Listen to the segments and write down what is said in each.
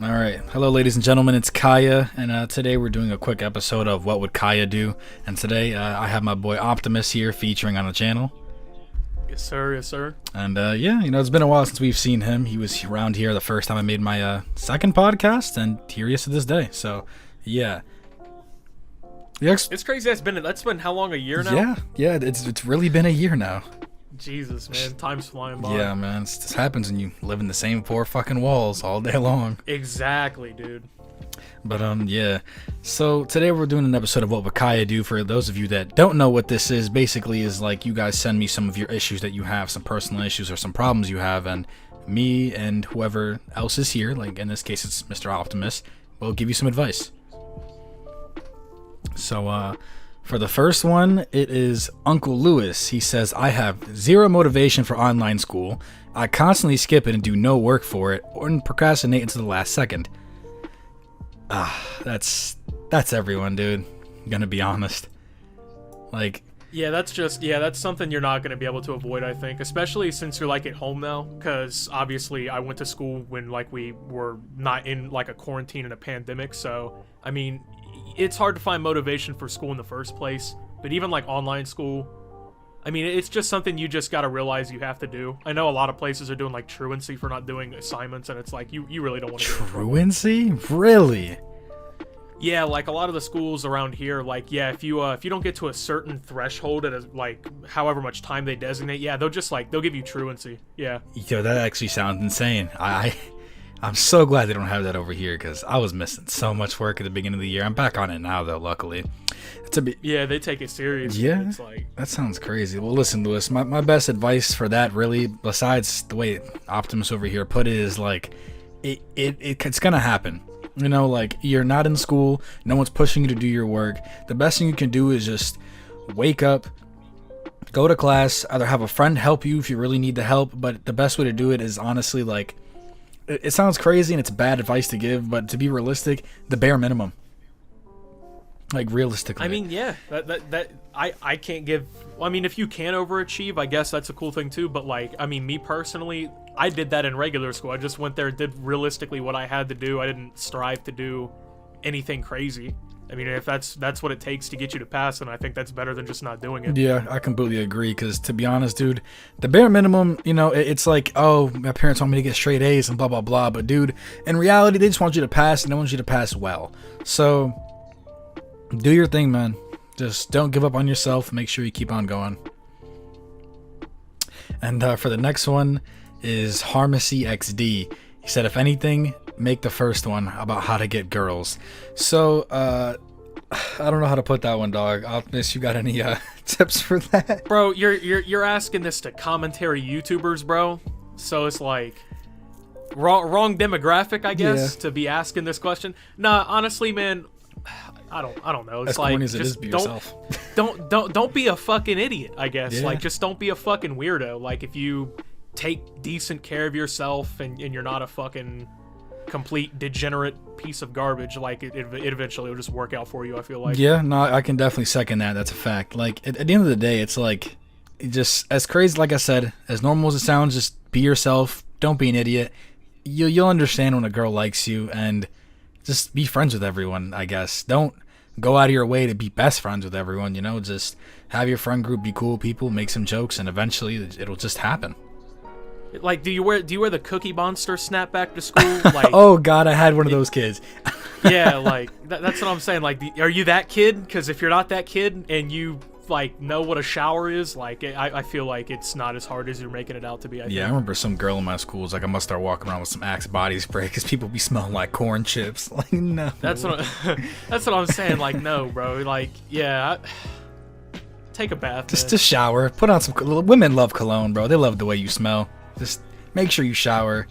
All right. Hello, ladies and gentlemen. It's Kyya, and today we're doing a quick episode of What Would Kyya Do? And today I have my boy Optimus here featuring on the channel. Yes, sir. Yes, sir. And it's been a while since we've seen him. He was around here the first time I made my second podcast, and here he is to this day. So, yeah. It's crazy. That's been how long? A year now? Yeah. It's really been a year now. Jesus, man, time's flying by. Yeah, man. This happens when you live in the same four fucking walls all day long. Exactly, dude. But yeah. So today we're doing an episode of What Would Kyya Do? For those of you that don't know what this is, basically is like you guys send me some of your issues that you have, some personal issues or some problems you have, and me and whoever else is here, like in this case it's Mr. Optimus, will give you some advice. So for the first one, it is Uncle Lewis. He says, I have zero motivation for online school. I constantly skip it and do no work for it, or procrastinate until the last second. That's everyone, dude. I'm gonna be honest. Like, that's something you're not going to be able to avoid, I think, especially since you're like at home now, because obviously I went to school when like we were not in like a quarantine and a pandemic, so I mean, it's hard to find motivation for school in the first place. But even like online school, I mean, it's just something you just got to realize you have to do. I know a lot of places are doing like truancy for not doing assignments, and it's like you really don't want to. Truancy? Really? Yeah, like a lot of the schools around here, like, yeah, if you don't get to a certain threshold at like however much time they designate, yeah, they'll give you truancy. Yeah. Yo, that actually sounds insane. I'm so glad they don't have that over here, because I was missing so much work at the beginning of the year. I'm back on it now, though, luckily. Yeah, they take it serious. Yeah, it's like... that sounds crazy. Well, listen, Lewis, my best advice for that, really, besides the way Optimus over here put it, is like, it's gonna happen. You know, like, you're not in school, no one's pushing you to do your work. The best thing you can do is just wake up, go to class, either have a friend help you if you really need the help, but the best way to do it is honestly, like, it sounds crazy and it's bad advice to give, but to be realistic, the bare minimum. Like, realistically. I mean, yeah, I can't give. I mean, if you can overachieve, I guess that's a cool thing too. But like, I mean, me personally, I did that in regular school. I just went there, did realistically what I had to do. I didn't strive to do anything crazy. I mean, if that's what it takes to get you to pass, then I think that's better than just not doing it. Yeah, I completely agree, because to be honest, dude, the bare minimum, you know, it's like, oh, my parents want me to get straight A's and blah, blah, blah. But, dude, in reality, they just want you to pass, and they want you to pass well. So, do your thing, man. Just don't give up on yourself. Make sure you keep on going. And for the next one is Harmacy XD. He said, if anything, make the first one about how to get girls. So, I don't know how to put that one, dog. Optimus, you got any tips for that? Bro, you're asking this to commentary YouTubers, bro. So it's like wrong demographic, I guess, to be asking this question. Nah, honestly, man, I don't know. It's as like, corny as it is, be yourself. Don't be a fucking idiot, I guess. Yeah. Like, just don't be a fucking weirdo. Like, if you take decent care of yourself and you're not a fucking complete degenerate piece of garbage, like it eventually will just work out for you, I feel like. Yeah, no, I can definitely second that. That's a fact. Like, at the end of the day, it's like, just as crazy, like I said, as normal as it sounds, just be yourself. Don't be an idiot. You'll understand when a girl likes you, and just be friends with everyone, I guess. Don't go out of your way to be best friends with everyone, you know? Just have your friend group be cool people, make some jokes, and eventually it'll just happen. Like, do you wear the Cookie Monster snapback to school? Like, oh God, I had one of those kids. Yeah, like that's what I'm saying. Like, are you that kid? Because if you're not that kid and you like know what a shower is, like, I feel like it's not as hard as you're making it out to be. I remember some girl in my school was like, I must start walking around with some Axe body spray because people be smelling like corn chips. Like, no. That's what I'm saying. Like, no, bro. Like, yeah. Take a bath. Just shower. Put on some. Women love cologne, bro. They love the way you smell. Just make sure you shower.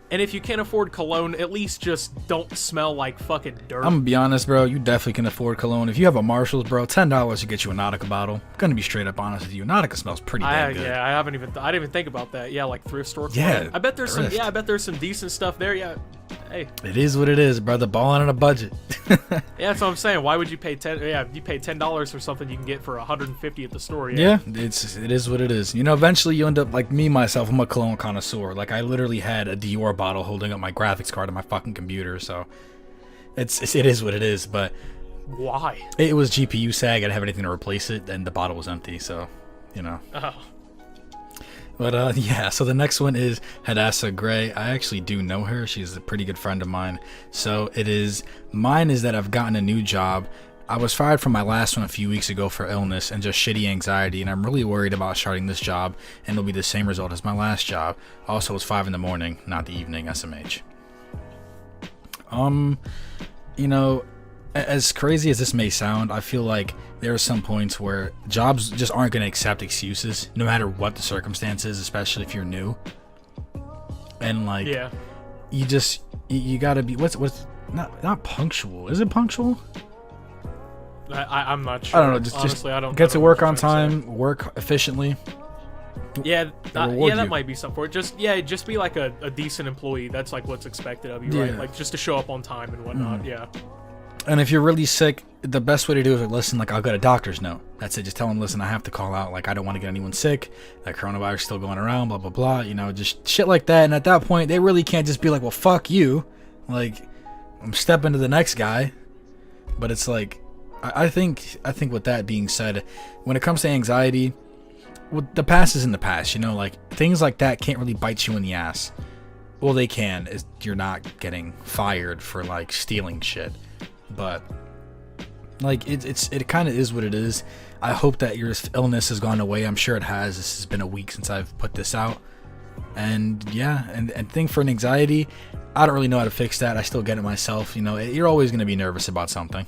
And if you can't afford cologne, at least just don't smell like fucking dirt. I'm gonna be honest, bro. You definitely can afford cologne. If you have a Marshall's, bro, $10 to get you a Nautica bottle. I'm gonna be straight up honest with you. Nautica smells pretty damn good. Yeah, I didn't even think about that. Yeah, like thrift store. Yeah, I bet there's some. Yeah, I bet there's some decent stuff there. Yeah, Hey, It is what it is, brother. Balling on a budget. yeah, that's what I'm saying. Why would you pay you pay $10 for something you can get for $150 at the store. Yeah, it is what it is. You know, eventually you end up like me myself. I'm a cologne connoisseur. Like I literally had a Dior bottle holding up my graphics card on my fucking computer. So it is what it is. But Why? it was GPU sag. I didn't have anything to replace it, and the bottle was empty. So, you know. Oh. But yeah, so the next one is Hadassah Gray. I actually do know her. She's a pretty good friend of mine. So mine is that I've gotten a new job. I was fired from my last one a few weeks ago for illness and just shitty anxiety, and I'm really worried about starting this job, and it'll be the same result as my last job. Also, it's 5 in the morning, not the evening, SMH. You know, as crazy as this may sound, I feel like there are some points where jobs just aren't going to accept excuses, no matter what the circumstances, especially if you're new. And like, Yeah. you gotta be what's not punctual. Is it punctual? I'm not sure. I don't know. Just I don't get to know work what on you're trying to say. time, work efficiently. Yeah, reward that you. might be something for it. Just be like a decent employee. That's like what's expected of you, Yeah. right? Like just to show up on time and whatnot. Yeah. And if you're really sick, the best way to do it is listen. Like I'll get a doctor's note. That's it. Just tell them, listen, I have to call out. Like I don't want to get anyone sick. That coronavirus is still going around. Blah blah blah. You know, just shit like that. And at that point, they really can't just be like, well, fuck you. Like I'm stepping to the next guy. But it's like, I think with that being said, when it comes to anxiety, well, the past is in the past. You know, like things like that can't really bite you in the ass. Well, they can. You're not getting fired for like stealing shit. But like it kind of is what it is. I hope that your illness has gone away. I'm sure it has. This has been a week since I've put this out. And yeah, and thing for an anxiety, I don't really know how to fix that. I still get it myself. You know, you're always going to be nervous about something.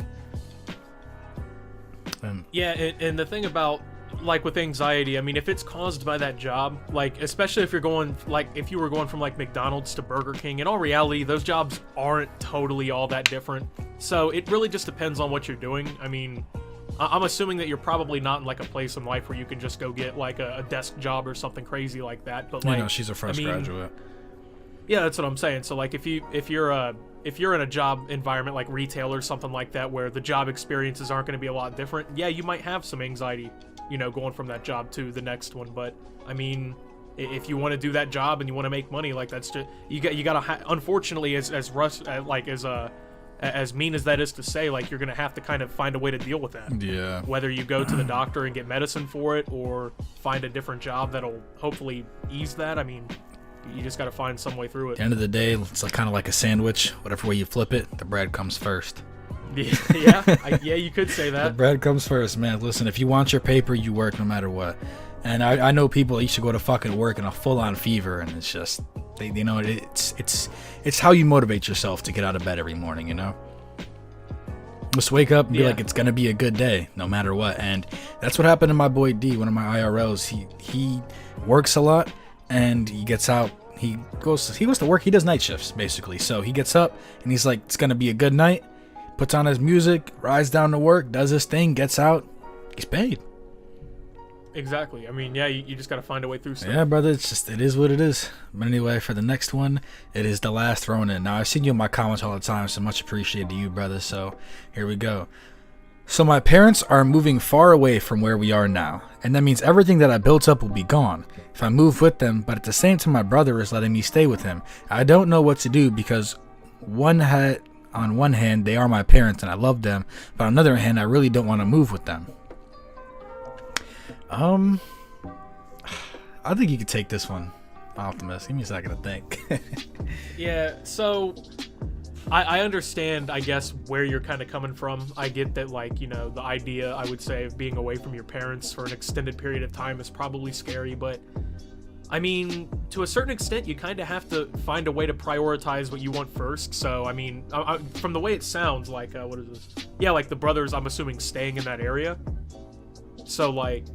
Yeah, and the thing about like with anxiety, I mean, if it's caused by that job, like especially if you're going like if you were going from like McDonald's to Burger King, in all reality, those jobs aren't totally all that different. So it really just depends on what you're doing. I mean, I'm assuming that you're probably not in like a place in life where you can just go get like a desk job or something crazy like that. But like, You know, she's a fresh graduate. Yeah, that's what I'm saying. So like if you're in a job environment like retail or something like that where the job experiences aren't going to be a lot different, yeah, you might have some anxiety, you know, going from that job to the next one. But I mean, if you want to do that job and you want to make money, like that's just you got to unfortunately as mean as that is to say, like you're gonna have to kind of find a way to deal with that. Yeah. Whether you go to the doctor and get medicine for it or find a different job that'll hopefully ease that. I mean, you just got to find some way through it. At the end of the day, it's like, kind of like a sandwich. Whatever way you flip it, the bread comes first. Yeah, you could say The that. bread comes first, man. Listen, if you want your paper, you work no matter what. And I know people that used to go to fucking work in a full-on fever, and it's just you know, it's how you motivate yourself to get out of bed every morning, you know. Just wake up and be like, it's gonna be a good day, no matter what. And that's what happened to my boy D, one of my IRLs. He works a lot, and he gets out. He goes to work. He does night shifts basically. So he gets up and he's like, it's gonna be a good night. Puts on his music, rides down to work, does his thing, gets out. He's paid. Exactly. I mean, yeah, you just got to find a way through stuff. Yeah, brother. It is what it is. But anyway, for the next one, it is the last Ronin. Now I've seen you in my comments all the time, so much appreciated to you, brother. So here we go. So my parents are moving far away from where we are now, and that means everything that I built up will be gone if I move with them, but at the same time my brother is letting me stay with him. I don't know what to do because on one hand they are my parents and I love them, but on the other hand I really don't want to move with them. I think you could take this one, Optimus. Give me a second to think. Yeah, so I understand, I guess, where you're kind of coming from. I get that, like, you know, the idea, I would say, of being away from your parents for an extended period of time is probably scary, but I mean, to a certain extent, you kind of have to find a way to prioritize what you want first. So, I mean, from the way it sounds, like, what is this? Yeah, like the brothers, I'm assuming, staying in that area. So, like,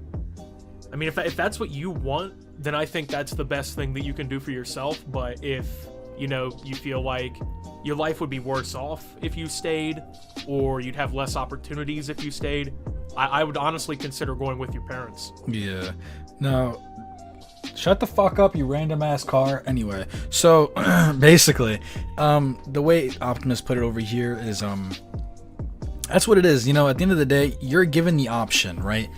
I mean, if that's what you want, then I think that's the best thing that you can do for yourself. But if, you know, you feel like your life would be worse off if you stayed, or you'd have less opportunities if you stayed, I would honestly consider going with your parents. Yeah. Now, Shut the fuck up, you random ass car. Anyway, so basically, the way Optimus put it over here is that's what it is. You know, at the end of the day, you're given the option, right,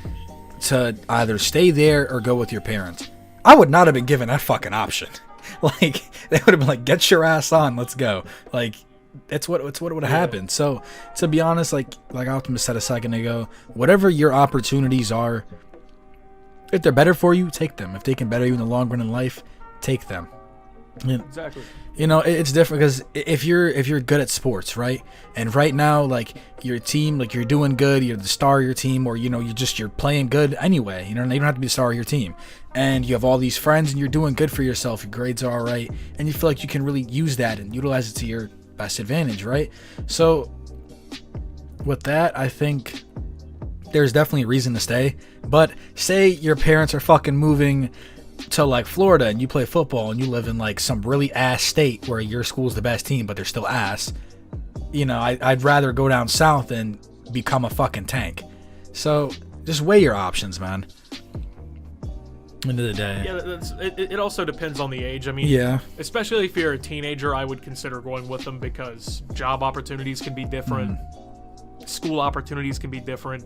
to either stay there or go with your parents. I would not have been given that fucking option. Like, they would have been like, get your ass on, let's go. Like, it's what would have happened. So, to be honest, like Optimus said a second ago, whatever your opportunities are, if they're better for you, take them. If they can better you in the long run in life, take them. Exactly. You know, it's different because if you're good at sports, right? And right now, like, your team, like, you're doing good, you're the star of your team, or, you know, you're playing good anyway. You know, you don't have to be the star of your team. And you have all these friends and you're doing good for yourself. Your grades are all right. And you feel like you can really use that and utilize it to your best advantage, right? So with that, I think there's definitely a reason to stay. But say your parents are fucking moving to like Florida and you play football and you live in like some really ass state where your school's the best team but they're still ass. You know, I'd rather go down south and become a fucking tank. So just weigh your options, man. End of the day. Yeah, it also depends on the age. I mean, yeah, especially if you're a teenager, I would consider going with them because job opportunities can be different, school opportunities can be different.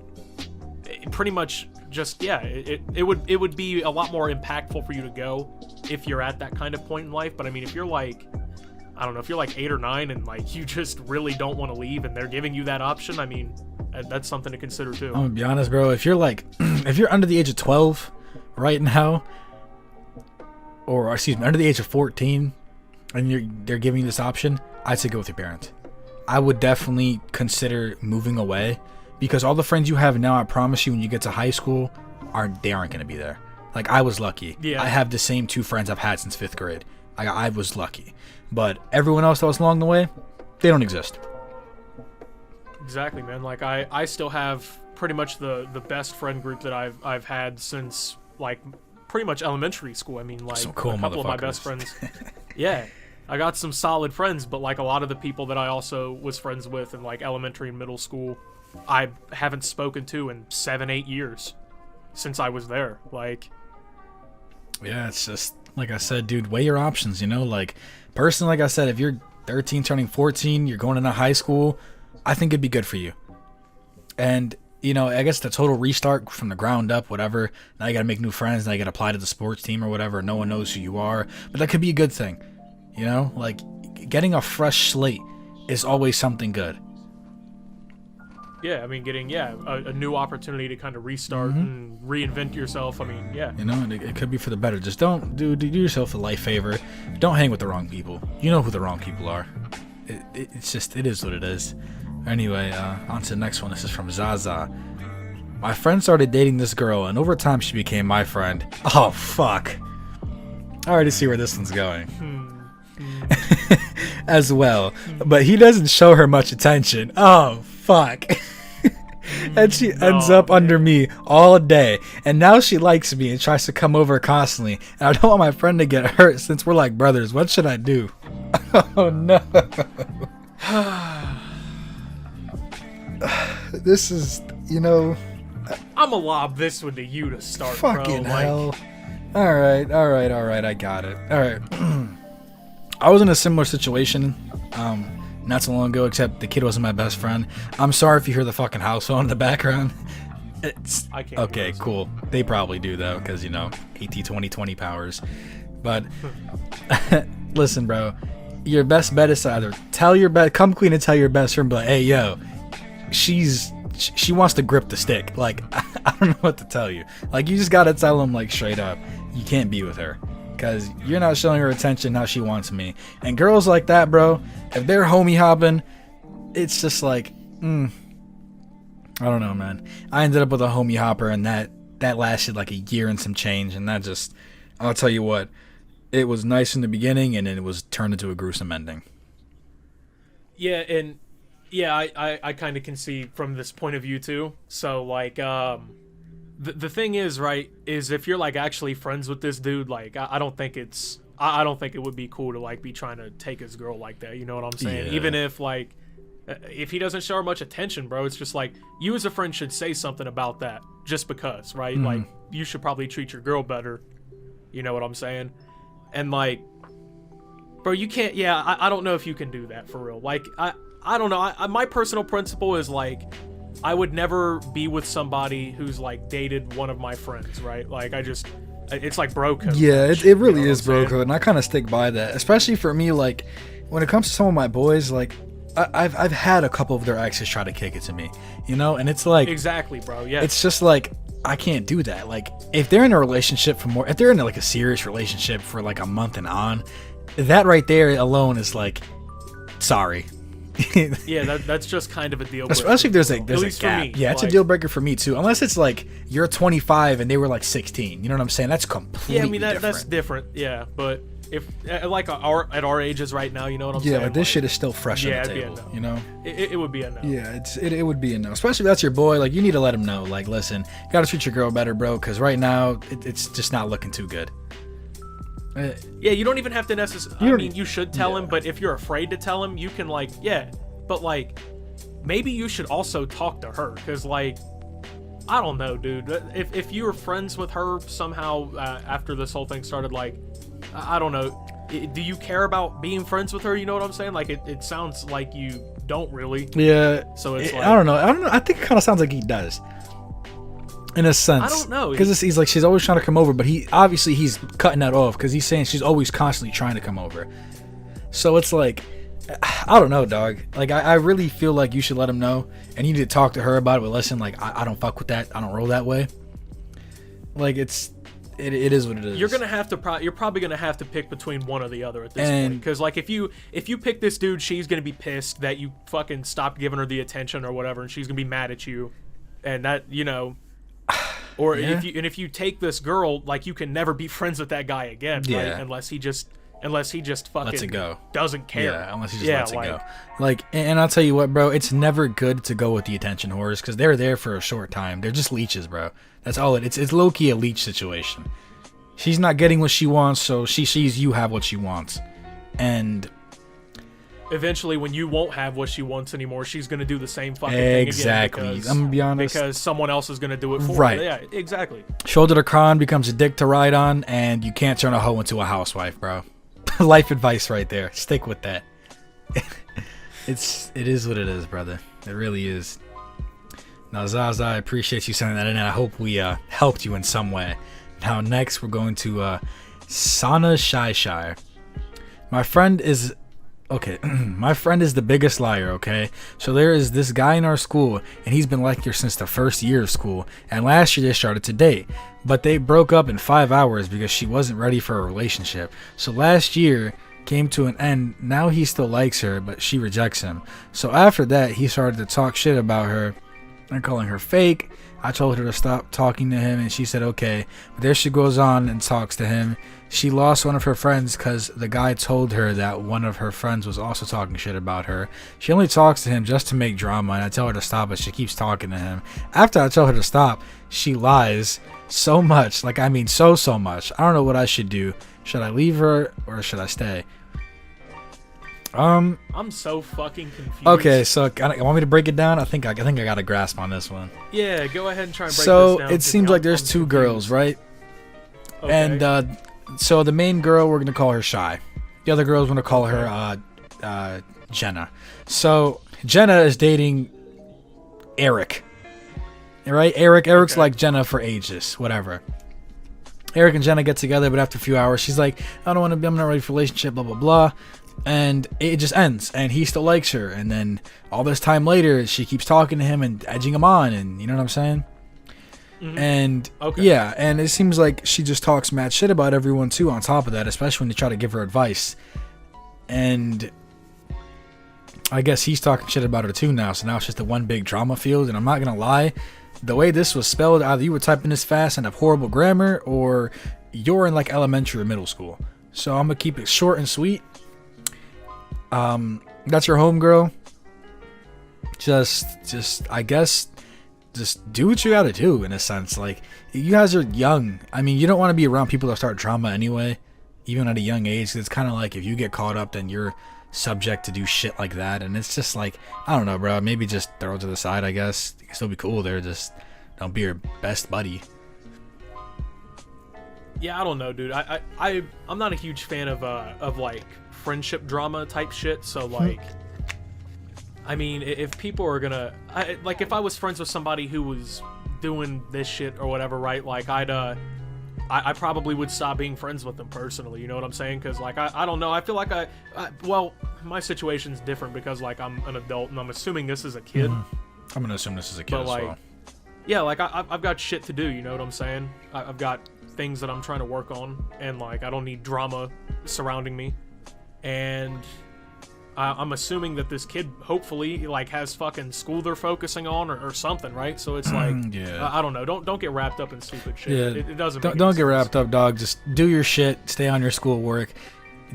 Pretty much, just it would be a lot more impactful for you to go if you're at that kind of point in life. But I mean, if you're like, I don't know, if you're like 8 or 9 and like you just really don't want to leave and they're giving you that option, I mean, that's something to consider too. I'm gonna be honest, bro. If you're like, if you're under the age of 12 right now, or excuse me, under the age of 14, and they're giving you this option, I'd say go with your parents. I would definitely consider moving away because all the friends you have now, I promise you, when you get to high school, aren't going to be there. Like, I was lucky. Yeah. I have the same 2 friends I've had since 5th grade. I was lucky, but everyone else that was along the way, they don't exist. Exactly, man. Like I still have pretty much the best friend group that I've had since like pretty much elementary school. I mean, like Some cool a couple of my best friends. Yeah, I got some solid friends, but like a lot of the people that I also was friends with in like elementary and middle school, I haven't spoken to in 7-8 years since I was there. Like, yeah, it's just like I said, dude, weigh your options. You know, like personally, like I said, if you're 13 turning 14, you're going into high school, I think it'd be good for you. And you know, I guess the total restart from the ground up, whatever. Now you got to make new friends. Now you got to apply to the sports team or whatever. No one knows who you are. But that could be a good thing. You know, like getting a fresh slate is always something good. Yeah, I mean, getting a new opportunity to kind of restart and reinvent yourself. I mean, yeah. You know, and it could be for the better. Just don't do yourself a life favor. Don't hang with the wrong people. You know who the wrong people are. It's just, it is what it is. Anyway, on to the next one. This is from Zaza. My friend started dating this girl, and over time she became my friend. Oh, fuck. I already see where this one's going. As well. But he doesn't show her much attention. Oh, fuck. And she ends up under me all day. And now she likes me and tries to come over constantly. And I don't want my friend to get hurt since we're like brothers. What should I do? Oh, no. This is, you know, I'm gonna lob this one to you to start, fucking bro. hell. All right, I got it. All right. I was in a similar situation not so long ago, except the kid wasn't my best friend. I'm sorry if you hear the fucking house phone in the background. I can't. Okay, cool. They probably do though, because you know, AT2020 powers. But listen, bro, your best bet is to either come clean and tell your best friend, but hey, yo, she wants to grip the stick. Like, I don't know what to tell you. Like, you just gotta tell them, like, straight up, you can't be with her because you're not showing her attention how she wants me. And girls like that, bro, if they're homie hopping, it's just like, I don't know, man. I ended up with a homie hopper, and that lasted like a year and some change, and that just, I'll tell you what, it was nice in the beginning, and then it was turned into a gruesome ending. Yeah, and yeah, I kind of can see from this point of view too. So like, the thing is, right, is if you're like actually friends with this dude, like I don't think it would be cool to like be trying to take his girl like that. You know what I'm saying? Yeah. Even if like, if he doesn't show her much attention, bro, it's just like you as a friend should say something about that just because, right? Like you should probably treat your girl better You know what I'm saying? And like, bro, you can't. Yeah, I don't know if you can do that for real. Like, I don't know. My personal principle is like, I would never be with somebody who's like dated one of my friends, right? Like, it's like bro code. Yeah, it really is bro code, and I kind of stick by that. Especially for me, like when it comes to some of my boys, like I've had a couple of their exes try to kick it to me, you know, and it's like exactly, bro. Yeah, it's just like I can't do that. Like if they're in a relationship for more, if they're in like a serious relationship for like a month and on, that right there alone is like, sorry. Yeah, that's just kind of a deal breaker. Especially if there's a gap. Me, yeah, it's a deal breaker for me too. Unless it's like you're 25 and they were like 16. You know what I'm saying? That's completely yeah. I mean different. That's different. Yeah, but if like at our ages right now, you know what I'm saying? Yeah, like this shit is still fresh on the table. No. You know? It would be a no. Yeah, it would be a no. Especially if that's your boy. Like you need to let him know. Like, listen, you gotta treat your girl better, bro. Because right now it's just not looking too good. Yeah, you don't even have to necessarily. I mean, you should tell him, but if you're afraid to tell him, you can like But, like, maybe you should also talk to her, because, like, I don't know, dude. If you were friends with her somehow after this whole thing started, like, I don't know. Do you care about being friends with her? You know what I'm saying? Like, it sounds like you don't really. Yeah. So it's like... I don't know. I think it kind of sounds like he does. In a sense. I don't know. Because he's like, she's always trying to come over, but he's cutting that off, because he's saying she's always constantly trying to come over. So it's like... I don't know, dog. Like, I really feel like you should let him know, and you need to talk to her about it. But listen, like, I don't fuck with that. I don't roll that way. Like, it is what it is. You're gonna have to. You're probably gonna have to pick between one or the other at this point. Because like, if you pick this dude, she's gonna be pissed that you fucking stopped giving her the attention or whatever, and she's gonna be mad at you, and that Or yeah. if you take this girl, like, you can never be friends with that guy again, right? Unless he just fucking lets it go. Doesn't care. Yeah, unless he just lets it go. Like, and I'll tell you what, bro, it's never good to go with the attention whores, because they're there for a short time. They're just leeches, bro. That's all it's low-key a leech situation. She's not getting what she wants, so she sees you have what she wants. And eventually, when you won't have what she wants anymore, she's going to do the same fucking exactly. thing again. I'm gonna be honest. Because someone else is going to do it for right. her. Yeah, exactly. Shoulder to cry becomes a dick to ride on, and you can't turn a hoe into a housewife, bro. Life advice right there. Stick with that. It is what it is, brother. It really is. Now, Zaza, I appreciate you sending that in, and I hope we helped you in some way. Now, next, we're going to Sana Shai. My friend is... Okay, my friend is the biggest liar, okay? So there is this guy in our school, and he's been like here since the first year of school, and last year they started to date. But they broke up in 5 hours because she wasn't ready for a relationship. So last year came to an end. Now he still likes her, but she rejects him. So after that, he started to talk shit about her and calling her fake. I told her to stop talking to him, and she said okay. But there she goes on and talks to him. She lost one of her friends because the guy told her that one of her friends was also talking shit about her. She only talks to him just to make drama, and I tell her to stop, but she keeps talking to him. After I tell her to stop, she lies so much. Like, I mean, so much. I don't know what I should do. Should I leave her or should I stay? I'm so fucking confused. Okay, so I want me to break it down? I think I got a grasp on this one. Yeah, go ahead and try and break this down. So it seems like there's two girls, right? Okay. And so the main girl, we're gonna call her Shy. The other girl's gonna call her Jenna. So Jenna is dating Eric. Right? Eric's like Jenna for ages, whatever. Eric and Jenna get together, but after a few hours, she's like, I'm not ready for a relationship, blah blah blah. And it just ends, and he still likes her, and then all this time later she keeps talking to him and edging him on, and you know what I'm saying? Mm-hmm. And yeah, and it seems like she just talks mad shit about everyone too on top of that, especially when they try to give her advice. And I guess he's talking shit about her too now, so now it's just a one big drama field. And I'm not gonna lie, the way this was spelled, either you were typing this fast and have horrible grammar, or you're in like elementary or middle school. So I'm gonna keep it short and sweet. That's your homegirl. Just I guess just do what you gotta do, in a sense. Like, you guys are young. I mean, you don't want to be around people that start drama anyway, even at a young age. It's kind of like, if you get caught up, then you're subject to do shit like that. And it's just like, I don't know, bro, maybe just throw it to the side. I guess you can still be cool there, just don't be your best buddy. Yeah, I don't know, dude. I'm not a huge fan of like friendship drama type shit. So like, I mean, if people are gonna, like, if I was friends with somebody who was doing this shit or whatever, right? Like, I probably would stop being friends with them personally. You know what I'm saying? Because like, I don't know. I feel like well, my situation's different because like I'm an adult and I'm assuming this is a kid. I'm gonna assume this is a kid But as like, well. yeah, like I've got shit to do. You know what I'm saying? I've got things that I'm trying to work on, and like I don't need drama surrounding me. And I'm assuming that this kid hopefully like has fucking school they're focusing on or something, right? So it's like, Yeah. I don't know. Don't get wrapped up in stupid shit. Yeah, It doesn't. Don't get wrapped up, dog. Just do your shit. Stay on your schoolwork.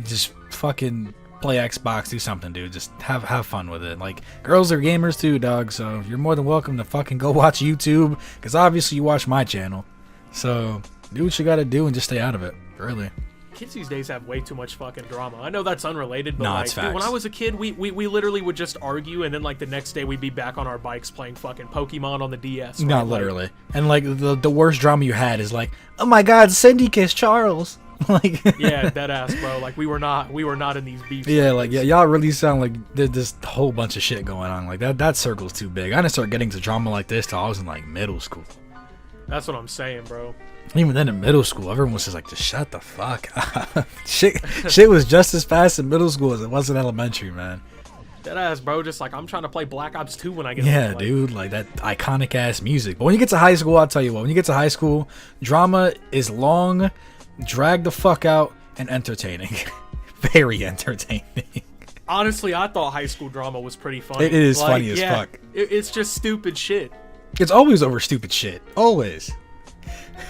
Just fucking play Xbox. Do something, dude. Just have fun with it. Like, girls are gamers too, dog. So you're more than welcome to fucking go watch YouTube. Because obviously you watch my channel. So do what you gotta do and just stay out of it. Really. Kids these days have way too much fucking drama. I know that's unrelated, but Nah, like, it's dude, when facts. I was a kid, we literally would just argue, and then like the next day we'd be back on our bikes playing fucking Pokemon on the DS. Right? Not Like, literally. And like the worst drama you had is like, oh my god, Cindy kissed Charles. Like, yeah, dead ass, bro. Like we were not in these beefs. yeah, like, yeah, y'all really sound like there's this whole bunch of shit going on. Like that circle's too big. I didn't start getting to drama like this till I was in like middle school. That's what I'm saying, bro. Even then in middle school, everyone was just like, just shut the fuck up. Shit was just as fast in middle school as it was in elementary, man. Dead ass, bro. Just like I'm trying to play Black Ops 2 when I get Yeah, home. Like, dude, like that iconic ass music. But when you get to high school, I'll tell you what, when you get to high school, drama is long, drag the fuck out, and entertaining. Very entertaining. honestly, I thought high school drama was pretty funny. It is Like, funny as yeah, fuck. It's just stupid shit. It's always over stupid shit. Always.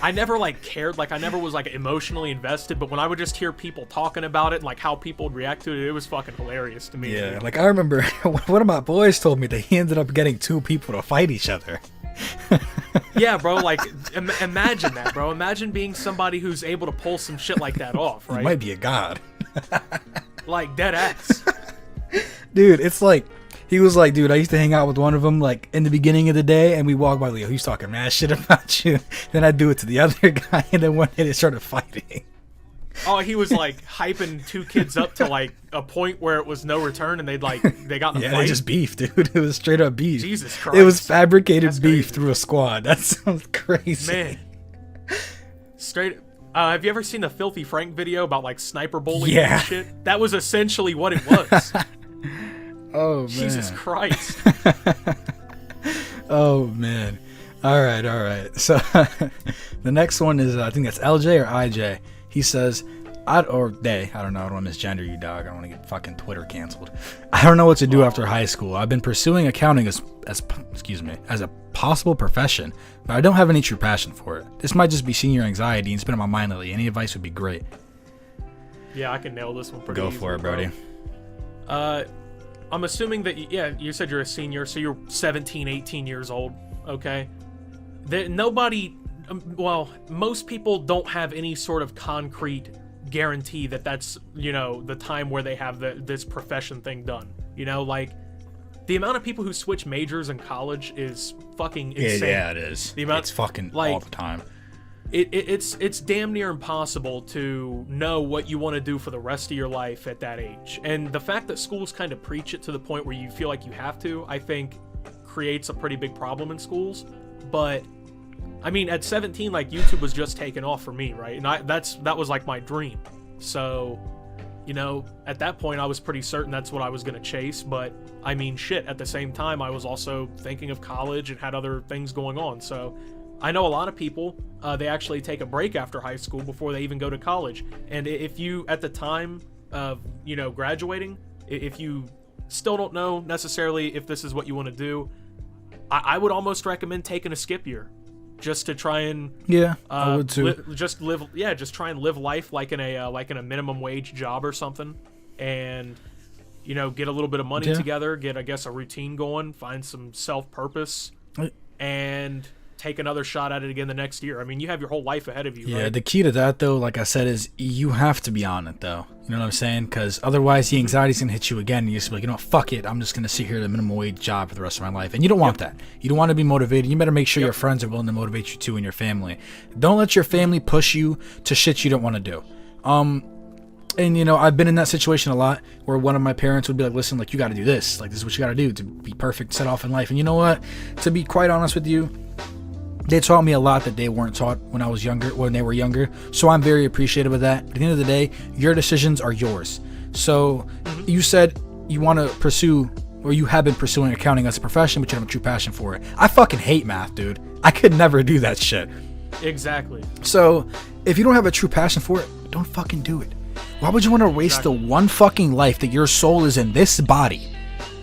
I never like cared, like I never was like emotionally invested, but when I would just hear people talking about it and like how people would react to it, it was fucking hilarious to me. Yeah, like I remember one of my boys told me that he ended up getting two people to fight each other. Yeah, bro, like imagine that, bro. Imagine being somebody who's able to pull some shit like that off, He right? might be a god. Like dead ass. Dude, it's like, he was like, dude, I used to hang out with one of them like in the beginning of the day, and we walk by, like, he's talking mad shit about you. Then I'd do it to the other guy, and then one day they started fighting. Oh, he was like hyping two kids up to like a point where it was no return, and they got in a Yeah, fight. they just beef, dude. It was straight up beef. Jesus Christ. It was fabricated That's beef crazy. through a squad. That sounds crazy. Man, straight. Have you ever seen the Filthy Frank video about like sniper bullying Yeah. and shit? That was essentially what it was. Oh, man. Jesus Christ. Oh, man. All right. So the next one is, I think that's LJ or IJ. He says, or they, I don't know, I don't want to misgender you, dog. I don't want to get fucking Twitter canceled. I don't know what to do after high school. I've been pursuing accounting as a possible profession, but I don't have any true passion for it. This might just be senior anxiety and it's been on my mind lately. Any advice would be great. Yeah, I can nail this one pretty Go easily, for it, Brody. bro. I'm assuming that, you said you're a senior, so you're 17, 18 years old, okay? Most people don't have any sort of concrete guarantee that that's, the time where they have this profession thing done. Like, the amount of people who switch majors in college is fucking insane. Yeah, it is. The amount- It's fucking like- all the time. It's damn near impossible to know what you want to do for the rest of your life at that age. And the fact that schools kind of preach it to the point where you feel like you have to, I think creates a pretty big problem in schools. But I mean, at 17, like, YouTube was just taking off for me, right? And that was like my dream. So, at that point I was pretty certain that's what I was going to chase. But I mean, shit, at the same time I was also thinking of college and had other things going on. So I know a lot of people, they actually take a break after high school before they even go to college. And if you, at the time of, graduating, if you still don't know necessarily if this is what you want to do, I would almost recommend taking a skip year just to try and I would too. just try and live life like in a minimum wage job or something, and get a little bit of money together, get, I guess, a routine going, find some self-purpose, and take another shot at it again the next year. I mean, you have your whole life ahead of you. Yeah, right? the key to that, though, like I said, is you have to be on it, though. You know what I'm saying? Because otherwise the anxiety's going to hit you again. And you just be like, you know what, fuck it. I'm just going to sit here at a minimum wage job for the rest of my life. And you don't want that. You don't want to be motivated. You better make sure your friends are willing to motivate you too, and your family. Don't let your family push you to shit you don't want to do. And, you know, I've been in that situation a lot where one of my parents would be like, listen, like, you got to do this. Like, this is what you got to do to be perfect, set off in life. And you know what? To be quite honest with you, they taught me a lot that they weren't taught when they were younger. So I'm very appreciative of that. At the end of the day, your decisions are yours. So you said you want to pursue, or you have been pursuing accounting as a profession, but you have a true passion for it. I fucking hate math, dude. I could never do that shit. Exactly. So if you don't have a true passion for it, don't fucking do it. Why would you want to waste the one fucking life that your soul is in this body?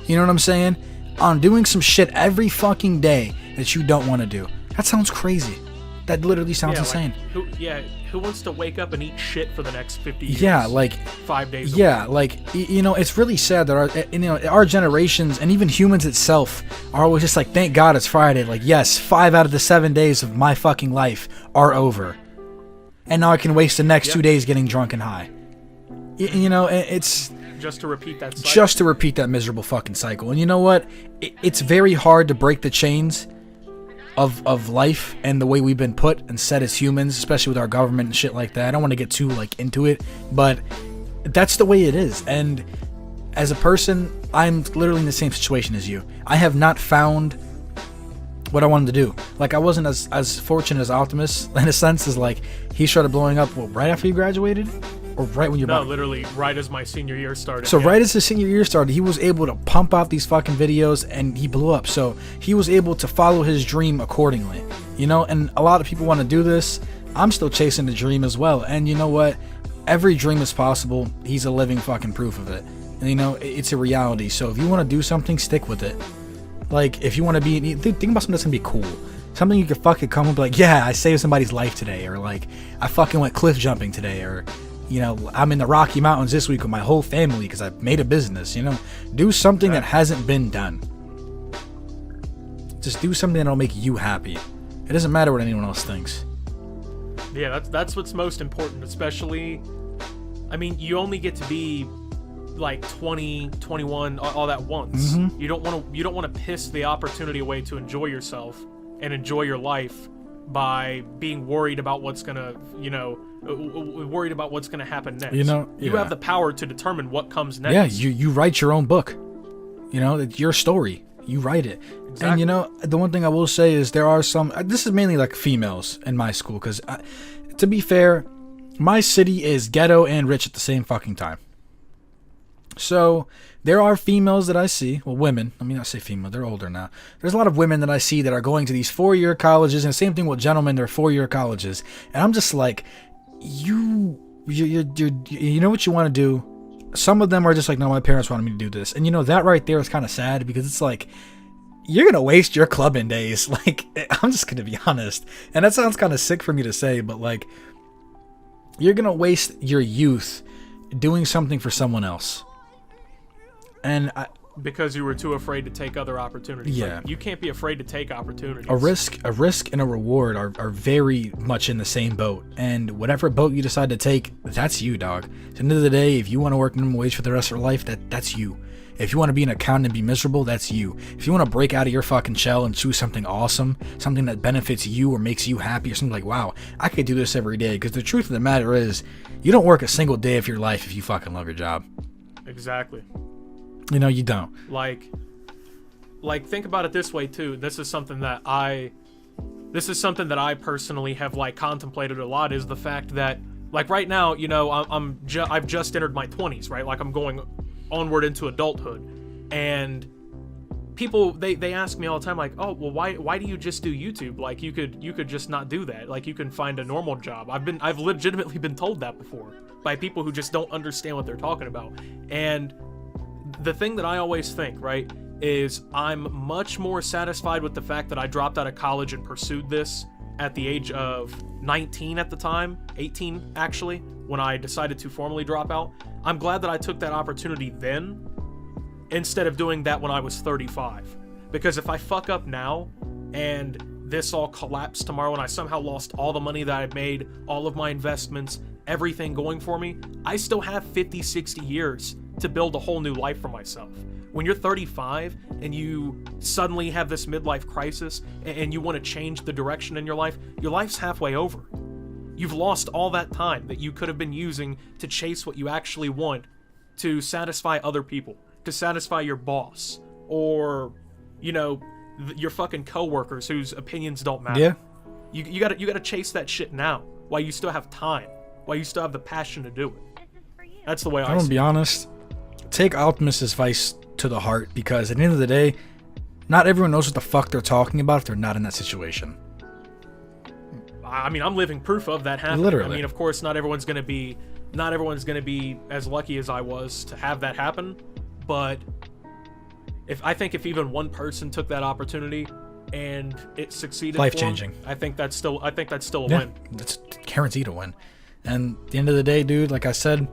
You know what I'm saying? On doing some shit every fucking day that you don't want to do. That sounds crazy. That literally sounds insane. Like, who wants to wake up and eat shit for the next 50 years? Yeah, like 5 days. Yeah, like, you know, it's really sad that our generations and even humans itself are always just like, thank God it's Friday. Like, yes, 5 out of the 7 days of my fucking life are over, and now I can waste the next 2 days getting drunk and high. You know, it's just to repeat that cycle. Just to repeat that miserable fucking cycle. And you know what? It's very hard to break the chains of life and the way we've been put and set as humans, especially with our government and shit like that. I don't want to get too like into it, but that's the way it is. And as a person, I'm literally in the same situation as you. I have not found what I wanted to do. Like, I wasn't as fortunate as Optimus in a sense, as like he started blowing up right after you graduated. Or right when you're literally right as my senior year started. So right as his senior year started, he was able to pump out these fucking videos and he blew up. So he was able to follow his dream accordingly, you know. And a lot of people want to do this. I'm still chasing the dream as well. And you know what? Every dream is possible. He's a living fucking proof of it. And you know, it's a reality. So if you want to do something, stick with it. Like, if you want to think about something that's gonna be cool. Something you could fucking come and be like, yeah, I saved somebody's life today, or like, I fucking went cliff jumping today, or you know, I'm in the Rocky Mountains this week with my whole family because I've made a business. You know, do something that hasn't been done. Just do something that'll make you happy. It doesn't matter what anyone else thinks. Yeah, that's what's most important, especially, I mean, you only get to be like 20, 21, all that once. Mm-hmm. You don't want to piss the opportunity away to enjoy yourself and enjoy your life by being worried about what's gonna, you know, worried about what's gonna happen next. You know, you have the power to determine what comes next. Yeah, you write your own book. You know, it's your story. You write it. Exactly. And you know, the one thing I will say is there are some. This is mainly like females in my school, because to be fair, my city is ghetto and rich at the same fucking time. So there are females that I see, well, women, let me not say female, they're older now. There's a lot of women that I see that are going to these 4-year colleges, and the same thing with gentlemen, they're 4-year colleges. And I'm just like, you know what you want to do. Some of them are just like, no, my parents wanted me to do this. And you know, that right there is kind of sad, because it's like, you're going to waste your clubbing days. Like, I'm just going to be honest. And that sounds kind of sick for me to say, but like, you're going to waste your youth doing something for someone else. And because you were too afraid to take other opportunities. Yeah. Like, you can't be afraid to take opportunities. A risk and a reward are very much in the same boat. And whatever boat you decide to take, that's you, dog. At the end of the day, if you want to work minimum wage for the rest of your life, that's you. If you want to be an accountant and be miserable, that's you. If you want to break out of your fucking shell and choose something awesome, something that benefits you or makes you happy, or something like, wow, I could do this every day. Because the truth of the matter is, you don't work a single day of your life if you fucking love your job. Exactly. You know, you don't. Like think about it this way too. This is something that I personally have like contemplated a lot, is the fact that like right now, you know, I've just entered my 20s, right? Like, I'm going onward into adulthood, and people they ask me all the time, like, oh, well, why do you just do YouTube? Like, you could just not do that. Like, you can find a normal job. I've legitimately been told that before by people who just don't understand what they're talking about. And the thing that I always think, right, is I'm much more satisfied with the fact that I dropped out of college and pursued this at the age of 19 at the time, 18 actually, when I decided to formally drop out. I'm glad that I took that opportunity then instead of doing that when I was 35. Because if I fuck up now and this all collapsed tomorrow and I somehow lost all the money that I made, all of my investments, everything going for me, I still have 50, 60 years to build a whole new life for myself. When you're 35 and you suddenly have this midlife crisis and you want to change the direction in your life's halfway over. You've lost all that time that you could have been using to chase what you actually want, to satisfy other people, to satisfy your boss, or, you know, your fucking coworkers whose opinions don't matter. Yeah. You gotta chase that shit now, while you still have time, while you still have the passion to do it. That's the way I I'm gonna see be it. honest. Take Optimus' advice to the heart, because at the end of the day, not everyone knows what the fuck they're talking about if they're not in that situation. I mean, I'm living proof of that happening. Literally. I mean, of course, not everyone's gonna be as lucky as I was to have that happen, but I think if even one person took that opportunity and it succeeded, Life changing. I think that's still a Yeah, win. it's guaranteed to win. And at the end of the day, dude, like I said,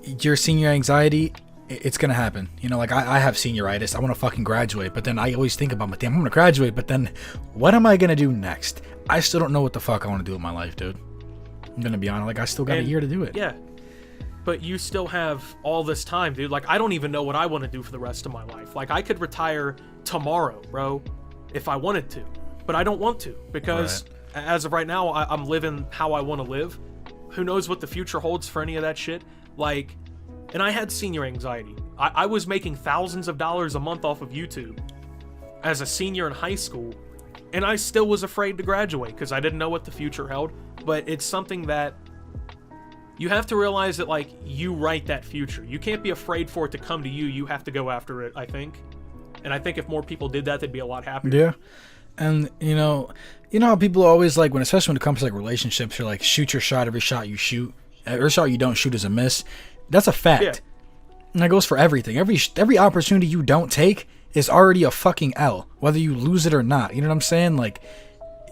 your senior anxiety, it's gonna happen. You know, like I have senioritis. I want to fucking graduate, but then I always think about, damn, I'm gonna graduate, but then what am I gonna do next? I still don't know what the fuck I want to do with my life, dude. I'm gonna be honest. Like, I still got a year to do it. Yeah, but you still have all this time, dude. Like, I don't even know what I want to do for the rest of my life. Like, I could retire tomorrow, bro, if I wanted to, but I don't want to, because as of right now, I'm living how I want to live. Who knows what the future holds for any of that shit? Like, and I had senior anxiety. I was making thousands of dollars a month off of YouTube as a senior in high school, and I still was afraid to graduate because I didn't know what the future held. But it's something that you have to realize that, like, you write that future. You can't be afraid for it to come to you. You have to go after it, I think. And I think if more people did that, they'd be a lot happier. Yeah. And you know how people are always like, especially when it comes to like relationships, you're like, shoot your shot, every shot you shoot, every shot you don't shoot is a miss. That's a fact. Yeah. And that goes for everything. Every opportunity you don't take is already a fucking L, whether you lose it or not. You know what I'm saying? Like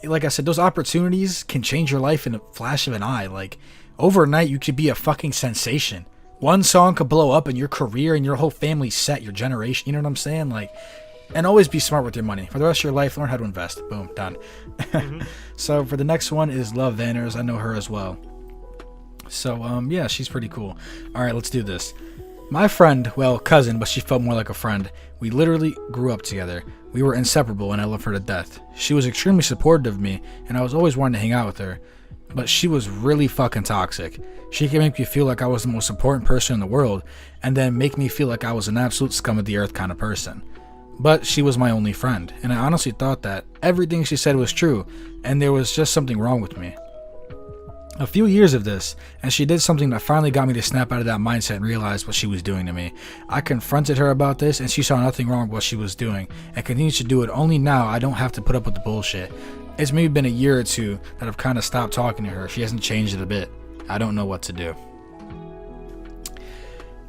I said, those opportunities can change your life in a flash of an eye. Like, overnight, you could be a fucking sensation. One song could blow up and your career and your whole family set, your generation. You know what I'm saying? Like, and always be smart with your money. For the rest of your life, learn how to invest. Boom, done. Mm-hmm. So for the next one is Love Vanners. I know her as well. So, yeah, she's pretty cool. All right, let's do this. My friend, well, cousin, but she felt more like a friend. We literally grew up together. We were inseparable, and I love her to death. She was extremely supportive of me, and I was always wanting to hang out with her. But she was really fucking toxic. She could make me feel like I was the most important person in the world, and then make me feel like I was an absolute scum of the earth kind of person. But she was my only friend, and I honestly thought that everything she said was true, and there was just something wrong with me. A few years of this, and she did something that finally got me to snap out of that mindset and realize what she was doing to me. I confronted her about this, and she saw nothing wrong with what she was doing, and continues to do it. Only now I don't have to put up with the bullshit. It's maybe been a year or two that I've kind of stopped talking to her. She hasn't changed it a bit. I don't know what to do.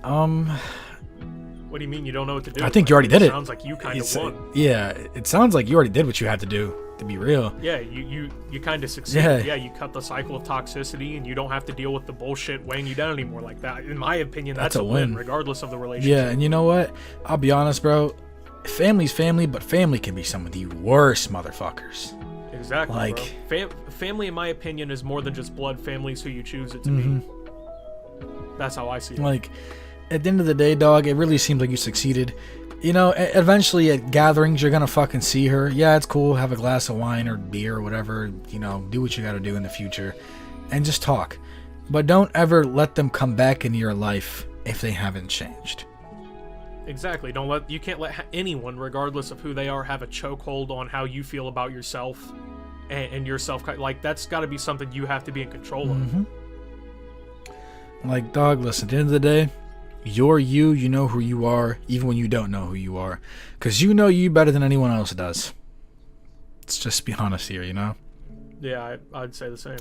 What do you mean you don't know what to do? I think you already did it. Sounds like you kind of won. Yeah, it sounds like you already did what you had to do, to be real. Yeah, you kind of succeeded. Yeah. Yeah, you cut the cycle of toxicity, and you don't have to deal with the bullshit weighing you down anymore like that. In my opinion, that's a win, regardless of the relationship. Yeah, and you know what? I'll be honest, bro. Family's family, but family can be some of the worst motherfuckers. Exactly, Like, bro. Family, in my opinion, is more than just blood. Family's who you choose it to be. That's how I see it. Like, at the end of the day, dog, it really seems like you succeeded. You know, eventually at gatherings, you're gonna fucking see her. Yeah, it's cool. Have a glass of wine or beer or whatever. You know, do what you gotta do in the future. And just talk. But don't ever let them come back into your life if they haven't changed. Exactly. You can't let anyone, regardless of who they are, have a chokehold on how you feel about yourself and yourself. Like, that's got to be something you have to be in control of. Like, dog, listen, at the end of the day, you're you. You know who you are, even when you don't know who you are. Because you know you better than anyone else does. Let's just be honest here, you know? Yeah, I'd say the same.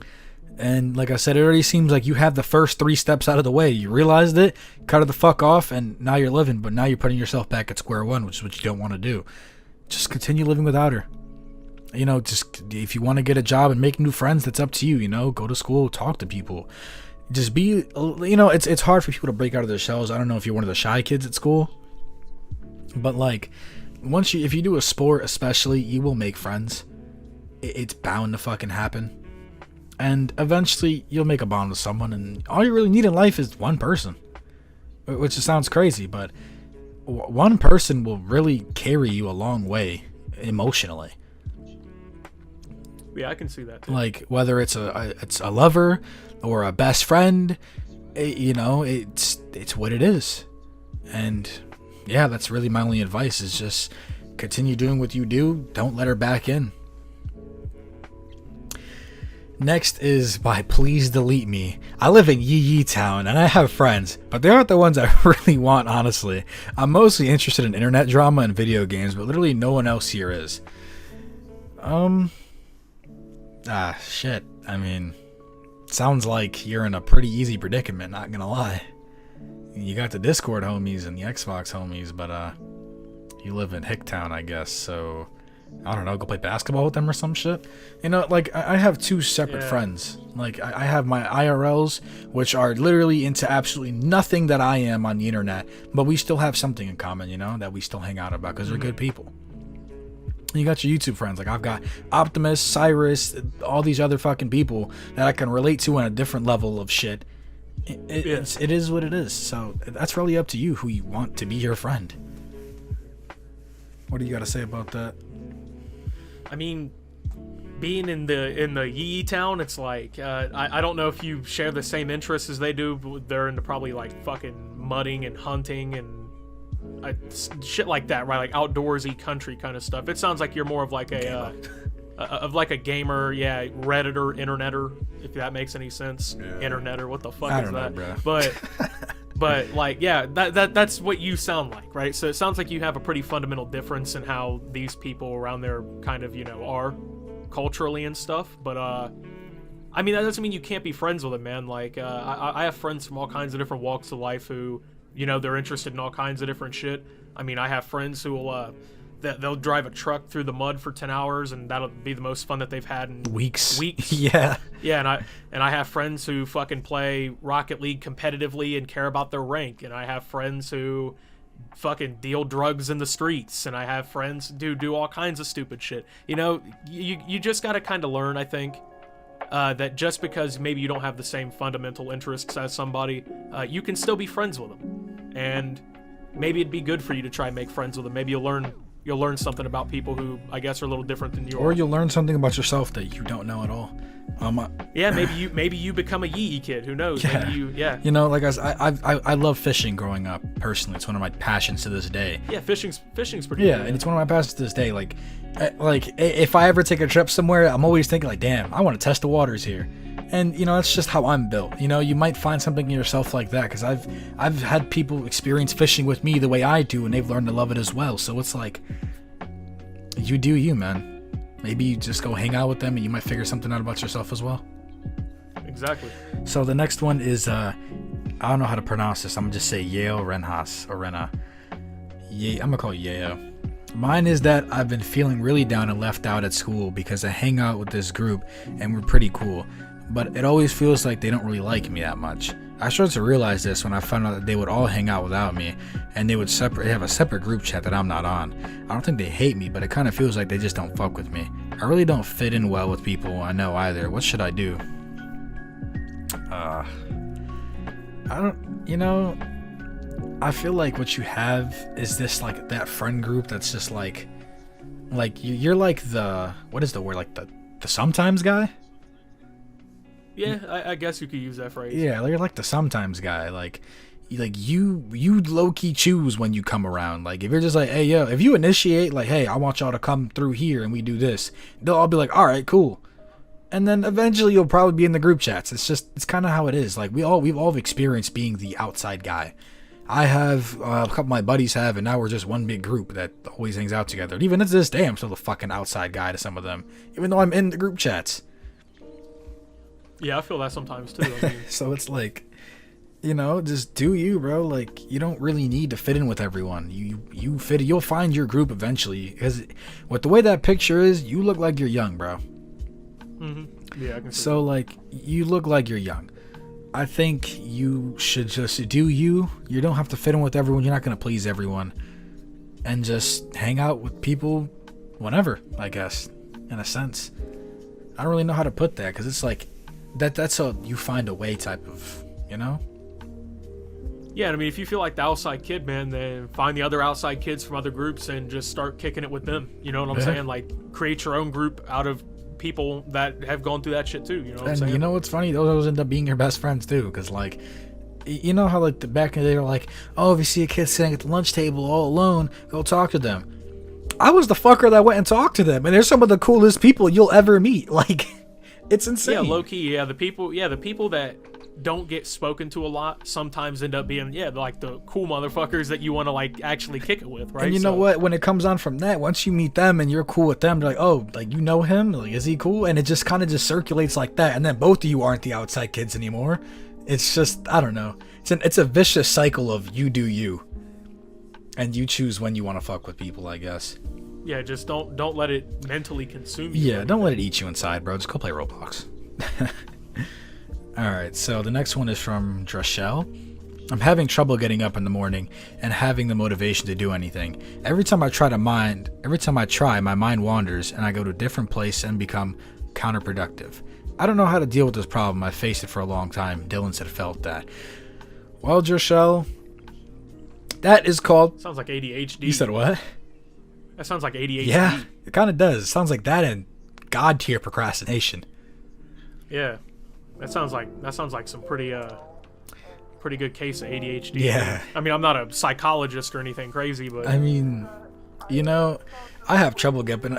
And like I said, it already seems like you have the first 3 steps out of the way. You realized it, cut it the fuck off, and now you're living. But now you're putting yourself back at square one, which is what you don't want to do. Just continue living without her. You know, just if you want to get a job and make new friends, that's up to you. You know, go to school, talk to people. Just be, you know, it's hard for people to break out of their shells. I don't know if you're one of the shy kids at school, but like, if you do a sport especially, you will make friends. it's bound to fucking happen. And eventually you'll make a bond with someone, and all you really need in life is one person. Which sounds crazy, but one person will really carry you a long way emotionally. Yeah, I can see that too. Like whether it's a lover or a best friend, it's what it is. And yeah, that's really my only advice, is just continue doing what you do. Don't let her back in. Next is by Please Delete Me. I live in Yee Yee Town and I have friends, but they aren't the ones I really want, honestly. I'm mostly interested in internet drama and video games, but literally no one else here is. Shit. I mean, sounds like you're in a pretty easy predicament, not gonna lie. You got the Discord homies and the Xbox homies, but you live in Hicktown, I guess, so I don't know, go play basketball with them or some shit. Like, I have two separate friends. Like, I have my IRLs, which are literally into absolutely nothing that I am on the internet, but we still have something in common, that we still hang out about because they're good people. You got your YouTube friends. Like, I've got Optimus, Cyrus, all these other fucking people that I can relate to on a different level of shit. It is what it is. So that's really up to you who you want to be your friend. What do you got to say about that? I mean, being in the Yee Town, it's like I don't know if you share the same interests as they do, but they're into probably like fucking mudding and hunting and shit like that, right? Like outdoorsy country kind of stuff. It sounds like you're more of like a gamer, yeah, Redditor, interneter, if that makes any sense. Yeah. Interneter, what the fuck is that? Know, but like, yeah, that's what you sound like, right? So it sounds like you have a pretty fundamental difference in how these people around there kind of, are culturally and stuff. But I mean, that doesn't mean you can't be friends with them, man. Like, I have friends from all kinds of different walks of life who, they're interested in all kinds of different shit. I mean, I have friends who will they'll drive a truck through the mud for 10 hours, and that'll be the most fun that they've had in weeks. Yeah. Yeah, and I have friends who fucking play Rocket League competitively and care about their rank, and I have friends who fucking deal drugs in the streets, and I have friends who do all kinds of stupid shit. You just got to kind of learn, I think, that just because maybe you don't have the same fundamental interests as somebody, you can still be friends with them. And maybe it'd be good for you to try and make friends with them. Maybe you'll learn something about people who I guess are a little different than you. Or you'll learn something about yourself that you don't know at all. Yeah, maybe you become a Yee kid. Who knows? Yeah. Maybe like I love fishing growing up. Personally, it's one of my passions to this day. Yeah, fishing's pretty good. Yeah, and it's one of my passions to this day. Like if I ever take a trip somewhere, I'm always thinking like, damn, I want to test the waters here. And that's just how I'm built. You might find something in yourself like that, because I've had people experience fishing with me the way I do, and they've learned to love it as well. So it's like, you do you, man. Maybe you just go hang out with them, and you might figure something out about yourself as well. Exactly. So the next one is I don't know how to pronounce this. I'm gonna just say Yale Renhas or Rena. I'm gonna call it Yale. Mine is that I've been feeling really down and left out at school because I hang out with this group and we're pretty cool, but it always feels like they don't really like me that much. I started to realize this when I found out that they would all hang out without me, and they have a separate group chat that I'm not on. I don't think they hate me, but it kind of feels like they just don't fuck with me. I really don't fit in well with people I know either. What should I do? I feel like what you have is this, like, that friend group that's just like you're like the, what is the word, like the sometimes guy? Yeah, I guess you could use that phrase. Yeah, you're like the sometimes guy. Like you low-key choose when you come around. Like, if you're just like, hey, yo, if you initiate, like, hey, I want y'all to come through here and we do this, they'll all be like, all right, cool. And then eventually you'll probably be in the group chats. It's kind of how it is. Like, we've all experienced being the outside guy. I have, a couple of my buddies have, and now we're just one big group that always hangs out together. And even to this day, I'm still the fucking outside guy to some of them, even though I'm in the group chats. Yeah, I feel that sometimes too. I mean. So it's like, just do you, bro. Like, you don't really need to fit in with everyone. You'll find your group eventually. Because with the way that picture is, you look like you're young, bro. Mm-hmm. Yeah, I can see. So, like, you look like you're young. I think you should just do you. You don't have to fit in with everyone. You're not going to please everyone. And just hang out with people whenever, I guess, in a sense. I don't really know how to put that, because it's like that's a you find a way type of, you know. Yeah, I mean, if you feel like the outside kid, man, then find the other outside kids from other groups and just start kicking it with them. You know what I'm saying? Like, create your own group out of people that have gone through that shit too. You know what I'm saying? And you know what's funny? Those end up being your best friends too, because like, you know how like back in the day they're like, oh, if you see a kid sitting at the lunch table all alone, go talk to them. I was the fucker that went and talked to them, and they're some of the coolest people you'll ever meet. Like, it's insane. Yeah, low key. Yeah, the people that don't get spoken to a lot sometimes end up being like the cool motherfuckers that you want to like actually kick it with, right? And you know what, when it comes on from that, once you meet them and you're cool with them, they're like, oh, like, you know him, like, is he cool? And it just kind of just circulates like that, and then both of you aren't the outside kids anymore. It's just, I don't know, it's a vicious cycle of you do you, and you choose when you want to fuck with people, I guess. Yeah, just don't let it mentally consume you. Yeah, don't let it eat you inside, bro. Just go play Roblox. Alright, so the next one is from Drashell. I'm having trouble getting up in the morning and having the motivation to do anything. Every time I try, my mind wanders and I go to a different place and become counterproductive. I don't know how to deal with this problem. I've faced it for a long time. Dylan said felt that. Well, Drashell, that is called... Sounds like ADHD. You said what? That sounds like ADHD. Yeah, it kind of does. It sounds like that and God tier procrastination. Yeah. That sounds like some pretty good case of ADHD. Yeah. I mean, I'm not a psychologist or anything crazy, but I mean, you know, I have trouble getting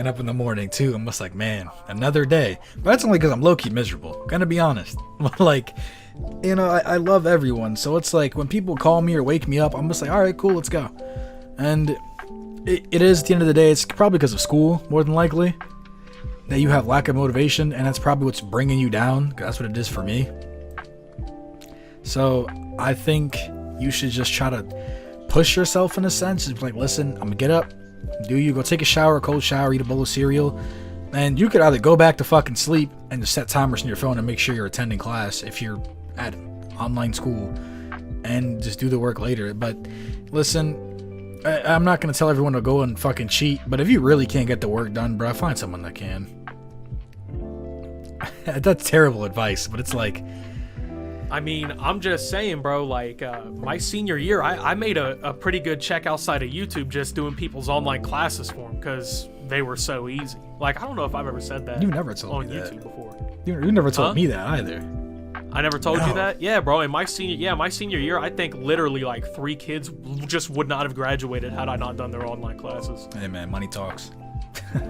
up in the morning too. I'm just like, man, another day. But that's only because I'm low-key miserable. Gonna be honest. Like, you know, I love everyone, so it's like when people call me or wake me up, I'm just like, all right, cool, let's go. And it is, at the end of the day, it's probably because of school more than likely that you have lack of motivation, and that's probably what's bringing you down, 'cause that's what it is for me. So I think you should just try to push yourself in a sense. It's like, listen, I'm gonna get up, go take a shower, a cold shower, eat a bowl of cereal, and you could either go back to fucking sleep and just set timers on your phone and make sure you're attending class if you're at online school, and just do the work later. But listen, I'm not gonna tell everyone to go and fucking cheat, but if you really can't get the work done, bro, find someone that can. That's terrible advice, but it's like, I mean, I'm just saying, bro, like, my senior year, I made a pretty good check outside of YouTube just doing people's online classes for them because they were so easy. Like, I don't know if I've ever said that you never told on me that. YouTube before. You never told me that either. I never told you that? Yeah, bro, in my senior year, I think literally like 3 kids just would not have graduated had I not done their online classes. Hey man, money talks.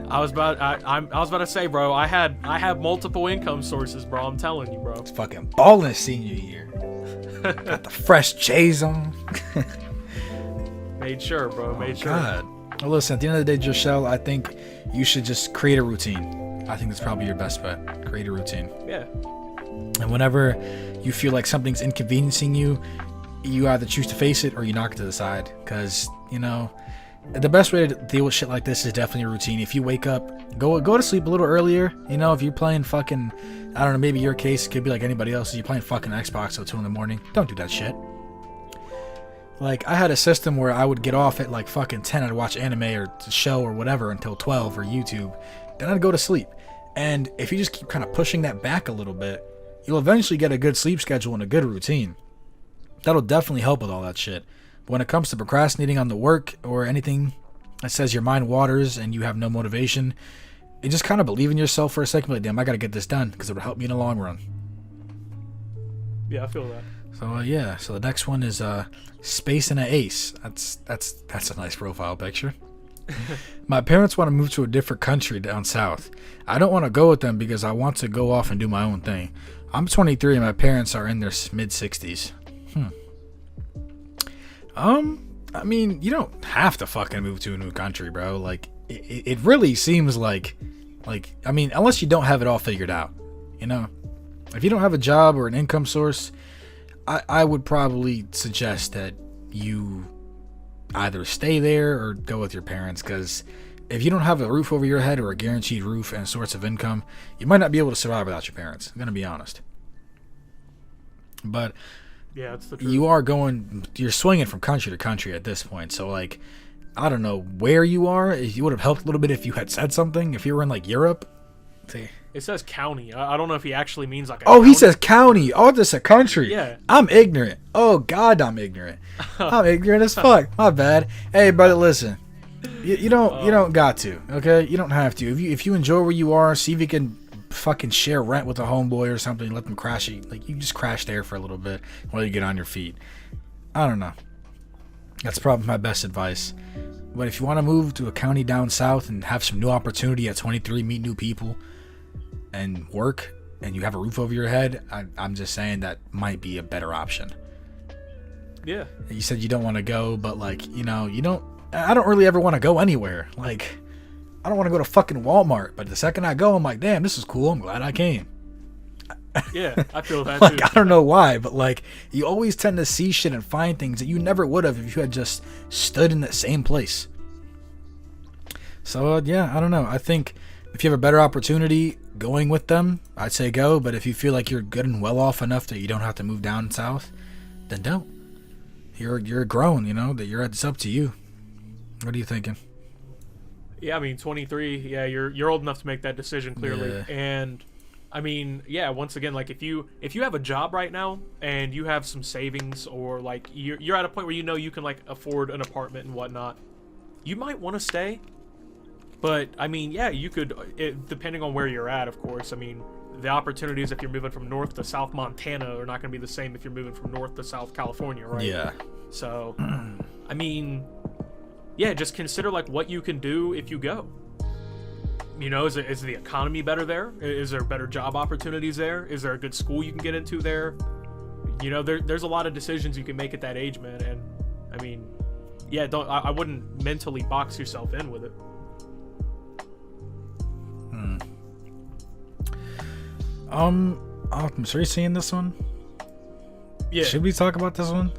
I was about to say, bro, I have multiple income sources, bro. I'm telling you, bro. It's fucking ballin' senior year. Got the fresh J's on. Made sure, bro. Made sure. God. Well, listen, at the end of the day, Joshelle, I think you should just create a routine. I think that's probably your best bet. Create a routine. Yeah. And whenever you feel like something's inconveniencing you, you either choose to face it or you knock it to the side. Because, you know, the best way to deal with shit like this is definitely a routine. If you wake up, go to sleep a little earlier. You know, if you're playing fucking, I don't know, maybe your case could be like anybody else's. You're playing fucking Xbox till 2 in the morning. Don't do that shit. Like, I had a system where I would get off at like fucking 10. I'd watch anime or show or whatever until 12 or YouTube. Then I'd go to sleep. And if you just keep kind of pushing that back a little bit, you'll eventually get a good sleep schedule and a good routine. That'll definitely help with all that shit. But when it comes to procrastinating on the work or anything that says your mind waters and you have no motivation, you just kind of believe in yourself for a second. Like, damn, I got to get this done because it would help me in the long run. Yeah, I feel that. So yeah. So the next one is Space and an Ace. That's a nice profile picture. My parents want to move to a different country down south. I don't want to go with them because I want to go off and do my own thing. I'm 23 and my parents are in their mid-60s. I mean, you don't have to fucking move to a new country, bro. Like, it really seems like, I mean, unless you don't have it all figured out, you know? If you don't have a job or an income source, I would probably suggest that you either stay there or go with your parents, because if you don't have a roof over your head or a guaranteed roof and source of income, you might not be able to survive without your parents. I'm going to be honest. But yeah, it's the truth. You're swinging from country to country at this point. So, like, I don't know where you are. You would have helped a little bit if you had said something. If you were in, like, Europe, See. It says county. I don't know if he actually means like a Oh, county. he says county. Oh, this is a country. Yeah. I'm ignorant. Oh, God, I'm ignorant. I'm ignorant as fuck. My bad. Hey, brother, listen. You don't got to, okay? You don't have to. If you enjoy where you are, see if you can fucking share rent with a homeboy or something. Let them crash it. Like, you just crash there for a little bit while you get on your feet. I don't know. That's probably my best advice. But if you want to move to a county down south and have some new opportunity at 23, meet new people, and work, and you have a roof over your head, I'm just saying that might be a better option. Yeah. You said you don't want to go, but like, you don't. I don't really ever want to go anywhere. Like, I don't want to go to fucking Walmart, but the second I go, I'm like, damn, this is cool. I'm glad I came. Yeah, I feel that Like, too. I don't know why, but like, you always tend to see shit and find things that you never would have if you had just stood in that same place. So yeah, I don't know. I think if you have a better opportunity going with them, I'd say go. But if you feel like you're good and well off enough that you don't have to move down south, then don't. You're grown, it's up to you. What are you thinking? Yeah, I mean, 23. Yeah, you're old enough to make that decision clearly. Yeah. And I mean, yeah, once again, like if you have a job right now and you have some savings, or like you're at a point where you can like afford an apartment and whatnot, you might want to stay. But I mean, yeah, you could, depending on where you're at, of course. I mean, the opportunities if you're moving from North to South Montana are not going to be the same if you're moving from North to South California, right? Yeah. So, I mean, yeah, just consider like what you can do if you go. Is the economy better there? Is there better job opportunities there? Is there a good school you can get into there? There's a lot of decisions you can make at that age, man. And I mean, yeah, I wouldn't mentally box yourself in with it. Optimus, are you seeing this one? Yeah. Should we talk about this one?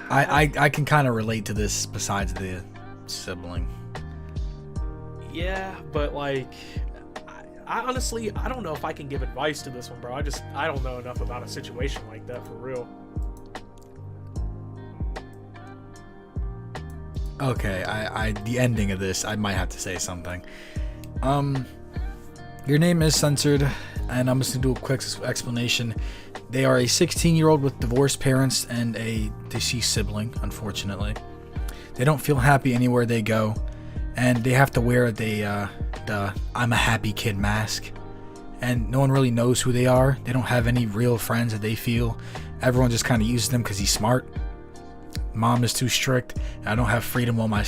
I can kind of relate to this besides the sibling. Yeah, but like, I honestly, I don't know if I can give advice to this one, bro. I don't know enough about a situation like that for real. Okay, the ending of this, I might have to say something. Your name is censored, and I'm just gonna do a quick explanation. They are a 16-year-old with divorced parents and a deceased sibling, unfortunately. They don't feel happy anywhere they go, and they have to wear the I'm a happy kid mask. And no one really knows who they are. They don't have any real friends that they feel. Everyone just kind of uses them because he's smart. Mom is too strict. I don't have freedom while my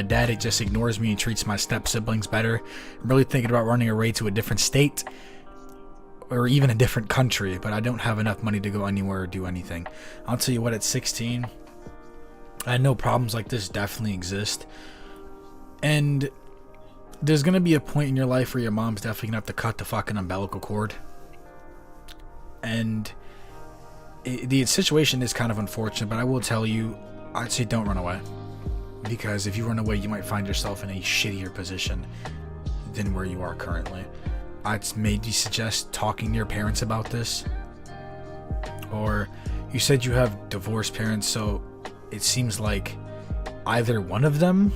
dad just ignores me and treats my step siblings better. I'm really thinking about running away to a different state or even a different country, but I don't have enough money to go anywhere or do anything. I'll tell you what, at 16, I know problems like this definitely exist. And there's going to be a point in your life where your mom's definitely going to have to cut the fucking umbilical cord. And the situation is kind of unfortunate, but I will tell you, I'd say don't run away. Because if you run away, you might find yourself in a shittier position than where you are currently. I'd maybe suggest talking to your parents about this. Or you said you have divorced parents, so it seems like either one of them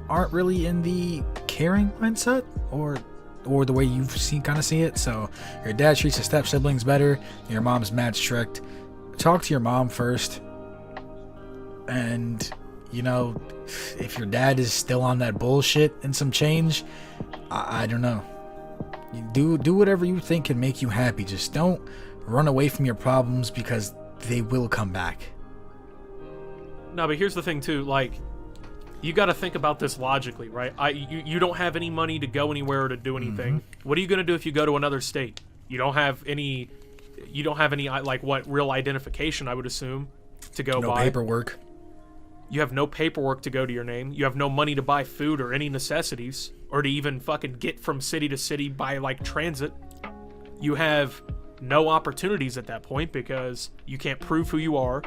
aren't really in the caring mindset, or the way you've kind of see it. So your dad treats his step siblings better, your mom's mad strict. Talk to your mom first, and if your dad is still on that bullshit and some change, I don't know. You do whatever you think can make you happy. Just don't run away from your problems, because they will come back. No, but here's the thing too, like, you got to think about this logically, right? You don't have any money to go anywhere or to do anything. Mm-hmm. What are you going to do if you go to another state? You don't have any like what real identification, I would assume, to go by. No paperwork. You have no paperwork to go to your name. You have no money to buy food or any necessities, or to even fucking get from city to city by like transit. You have no opportunities at that point because you can't prove who you are.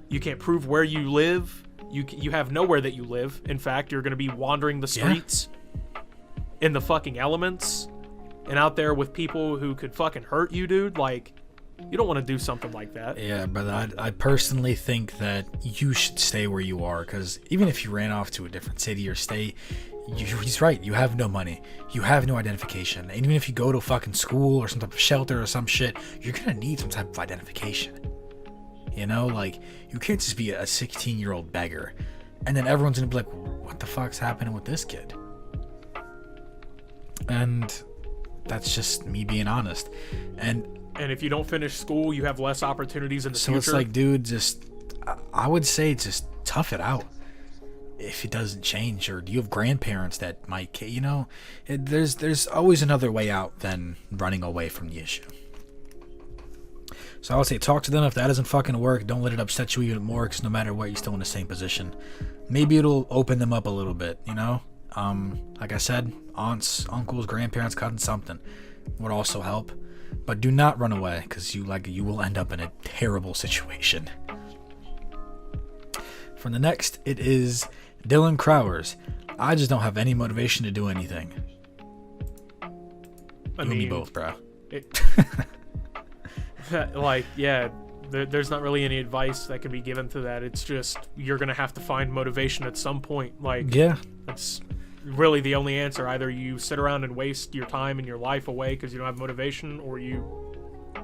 You can't prove where you live. You have nowhere that you live. In fact, you're going to be wandering the streets in the fucking elements and out there with people who could fucking hurt you, dude. Like, You don't want to do something like that. Yeah, brother, I personally think that you should stay where you are, because even if you ran off to a different city or state, he's right, you have no money, you have no identification, and even if you go to fucking school or some type of shelter or some shit, you're gonna need some type of identification. You know, like, you can't just be a 16-year-old beggar, and then everyone's gonna be like, what the fuck's happening with this kid? And that's just me being honest. And if you don't finish school, you have less opportunities in the so future. it's like, dude, just, I would say just tough it out if it doesn't change. Or do you have grandparents that might, you know, there's always another way out than running away from the issue. So I would say talk to them. If that doesn't fucking work, don't let it upset you even more, because no matter what, you're still in the same position. Maybe it'll open them up a little bit, you know? Like I said, aunts, uncles, grandparents, cousins, something would also help. But do not run away, because you will end up in a terrible situation. From the next, it is Dylan Crowers. I just don't have any motivation to do anything. You and me both, bro. Like, yeah, there's not really any advice that can be given to that. It's just, you're gonna have to find motivation at some point. Like, yeah, that's really the only answer. Either you sit around and waste your time and your life away because you don't have motivation, or you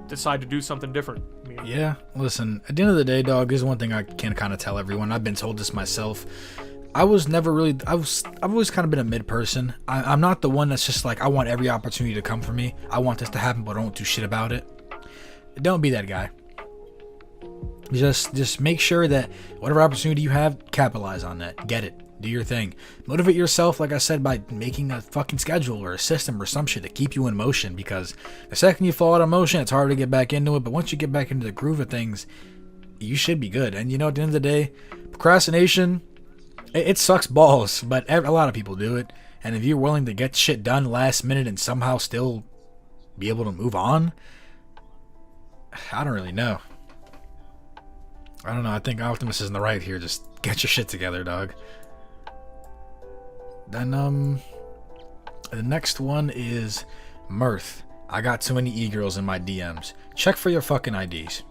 decide to do something different. I mean, yeah, listen, at the end of the day, dog, here's one thing I can kind of tell everyone. I've been told this myself. I've always kind of been a mid person. I'm not the one that's just like, I want every opportunity to come for me. I want this to happen, but I don't do shit about it. Don't be that guy. Just make sure that whatever opportunity you have, capitalize on that. Get it. Do your thing. Motivate yourself, like I said, by making a fucking schedule or a system or some shit to keep you in motion, because the second you fall out of motion, it's hard to get back into it. But once you get back into the groove of things, you should be good. And you know, at the end of the day, procrastination, it sucks balls, but a lot of people do it. And if you're willing to get shit done last minute and somehow still be able to move on, I don't really know. I don't know. I think Optimus is in the right here. Just get your shit together, dog. Then, the next one is Mirth. I got too many e-girls in my DMs. Check for your fucking IDs.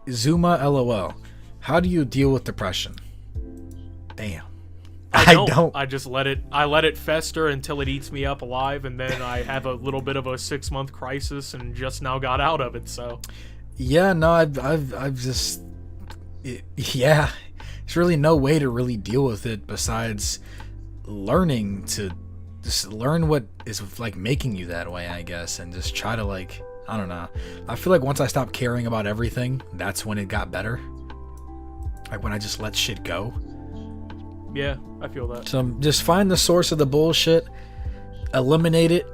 Zuma LOL. How do you deal with depression? Damn. I don't. I just let it fester until it eats me up alive, and then I have a little bit of a 6-month crisis and just now got out of it. So yeah, no, I've just yeah, there's really no way to really deal with it besides learning to just learn what is like making you that way, I guess, and just try to, like, I don't know. I feel like once I stopped caring about everything, that's when it got better. Like when I just let shit go. Yeah, I feel that. So just find the source of the bullshit, eliminate it,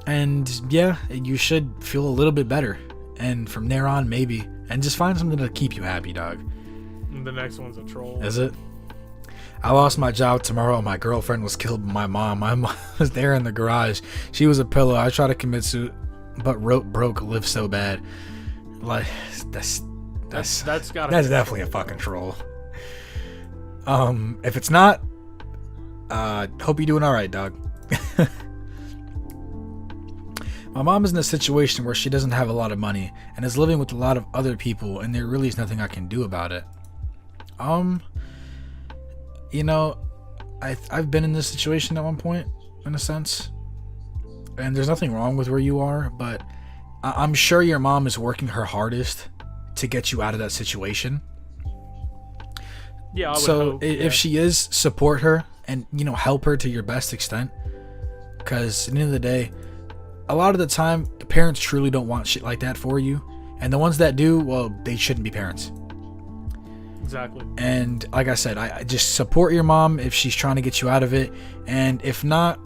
and yeah, you should feel a little bit better. And from there on, maybe. And just find something to keep you happy, dog. The next one's a troll. Is it? I lost my job tomorrow. My girlfriend was killed by my mom. My mom was there in the garage. She was a pillow. I tried to commit suicide, but rope broke, live so bad. Like, that's definitely a fucking troll. If it's not, hope you're doing all right, dog. My mom is in a situation where she doesn't have a lot of money and is living with a lot of other people, and there really is nothing I can do about it. You know, I've been in this situation at one point, in a sense, and there's nothing wrong with where you are, but I'm sure your mom is working her hardest to get you out of that situation. Yeah, I would so hope, if she is, support her and, you know, help her to your best extent, because at the end of the day, a lot of the time the parents truly don't want shit like that for you, and the ones that do, well, they shouldn't be parents. Exactly. And like I said, I just support your mom if she's trying to get you out of it, and if not,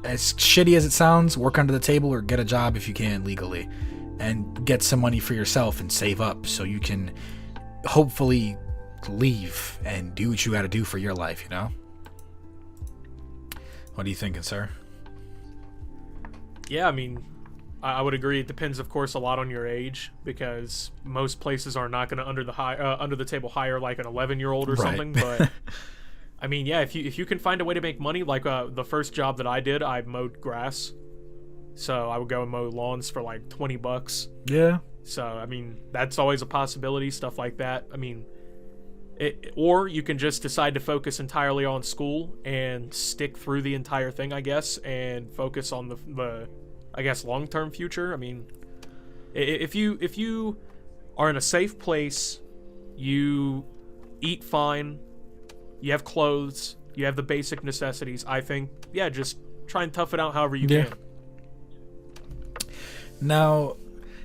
as shitty as it sounds, work under the table or get a job if you can legally, and get some money for yourself and save up so you can hopefully leave and do what you got to do for your life, you know? What are you thinking, sir? Yeah, I mean, I would agree. It depends, of course, a lot on your age, because most places are not going to under the table hire like an 11-year-old or something. But I mean, yeah, if you can find a way to make money, like the first job that I did, I mowed grass, So I would go and mow lawns for like $20. Yeah. So, I mean, that's always a possibility, stuff like that. I mean, or you can just decide to focus entirely on school and stick through the entire thing, I guess, and focus on the I guess, long-term future. I mean, if you are in a safe place, you eat fine, you have clothes, you have the basic necessities, I think, yeah, just try and tough it out however you can. Now,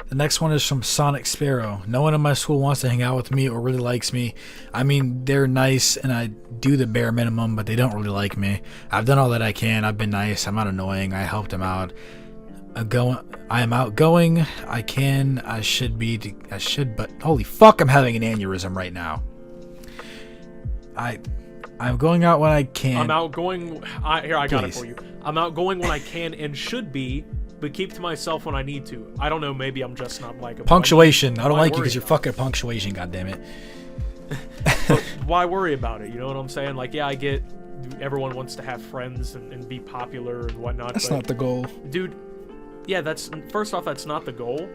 the next one is from Sonic Sparrow. No one in my school wants to hang out with me or really likes me. I mean, they're nice and I do the bare minimum, but they don't really like me. I've done all that I can. I've been nice. I'm not annoying. I helped them out. I am outgoing. I should, but holy fuck, I'm having an aneurysm right now. I'm going out when I can. I'm outgoing. I got it for you. I'm outgoing when I can and should be, but keep to myself when I need to. I don't know, maybe I'm just not like a punctuation. I don't like you because you're fucking punctuation, goddammit. Why worry about it? You know what I'm saying? Like, yeah, I get everyone wants to have friends and be popular and whatnot. That's not the goal. Dude, yeah, first off, that's not the goal.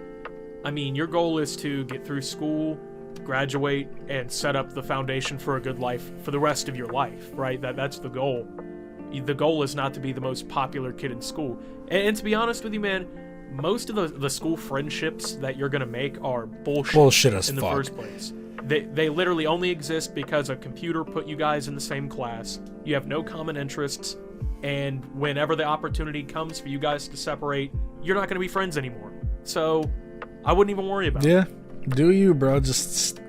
I mean, your goal is to get through school, graduate, and set up the foundation for a good life for the rest of your life, right? That's the goal. The goal is not to be the most popular kid in school. And to be honest with you, man, most of the school friendships that you're gonna make are bullshit as in the fuck. first place. They literally only exist because a computer put you guys in the same class. You have no common interests, and whenever the opportunity comes for you guys to separate, you're not gonna be friends anymore. So I wouldn't even worry about it. Yeah, do you, bro? Just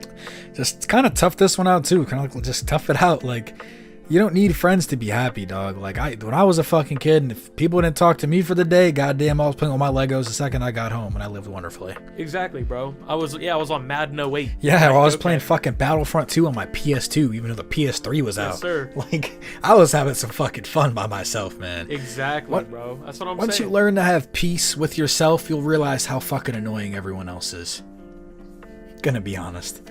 kind of tough this one out too. Kind of like just tough it out. Like, you don't need friends to be happy, dog. Like, when I was a fucking kid, and if people didn't talk to me for the day, goddamn, I was playing with my Legos the second I got home, and I lived wonderfully. Exactly, bro. I was on Madden 08. Yeah, I was playing fucking Battlefront 2 on my PS2, even though the PS3 was out. Yes, sir. Like, I was having some fucking fun by myself, man. Exactly, bro. That's what I'm saying. Once you learn to have peace with yourself, you'll realize how fucking annoying everyone else is. Gonna be honest.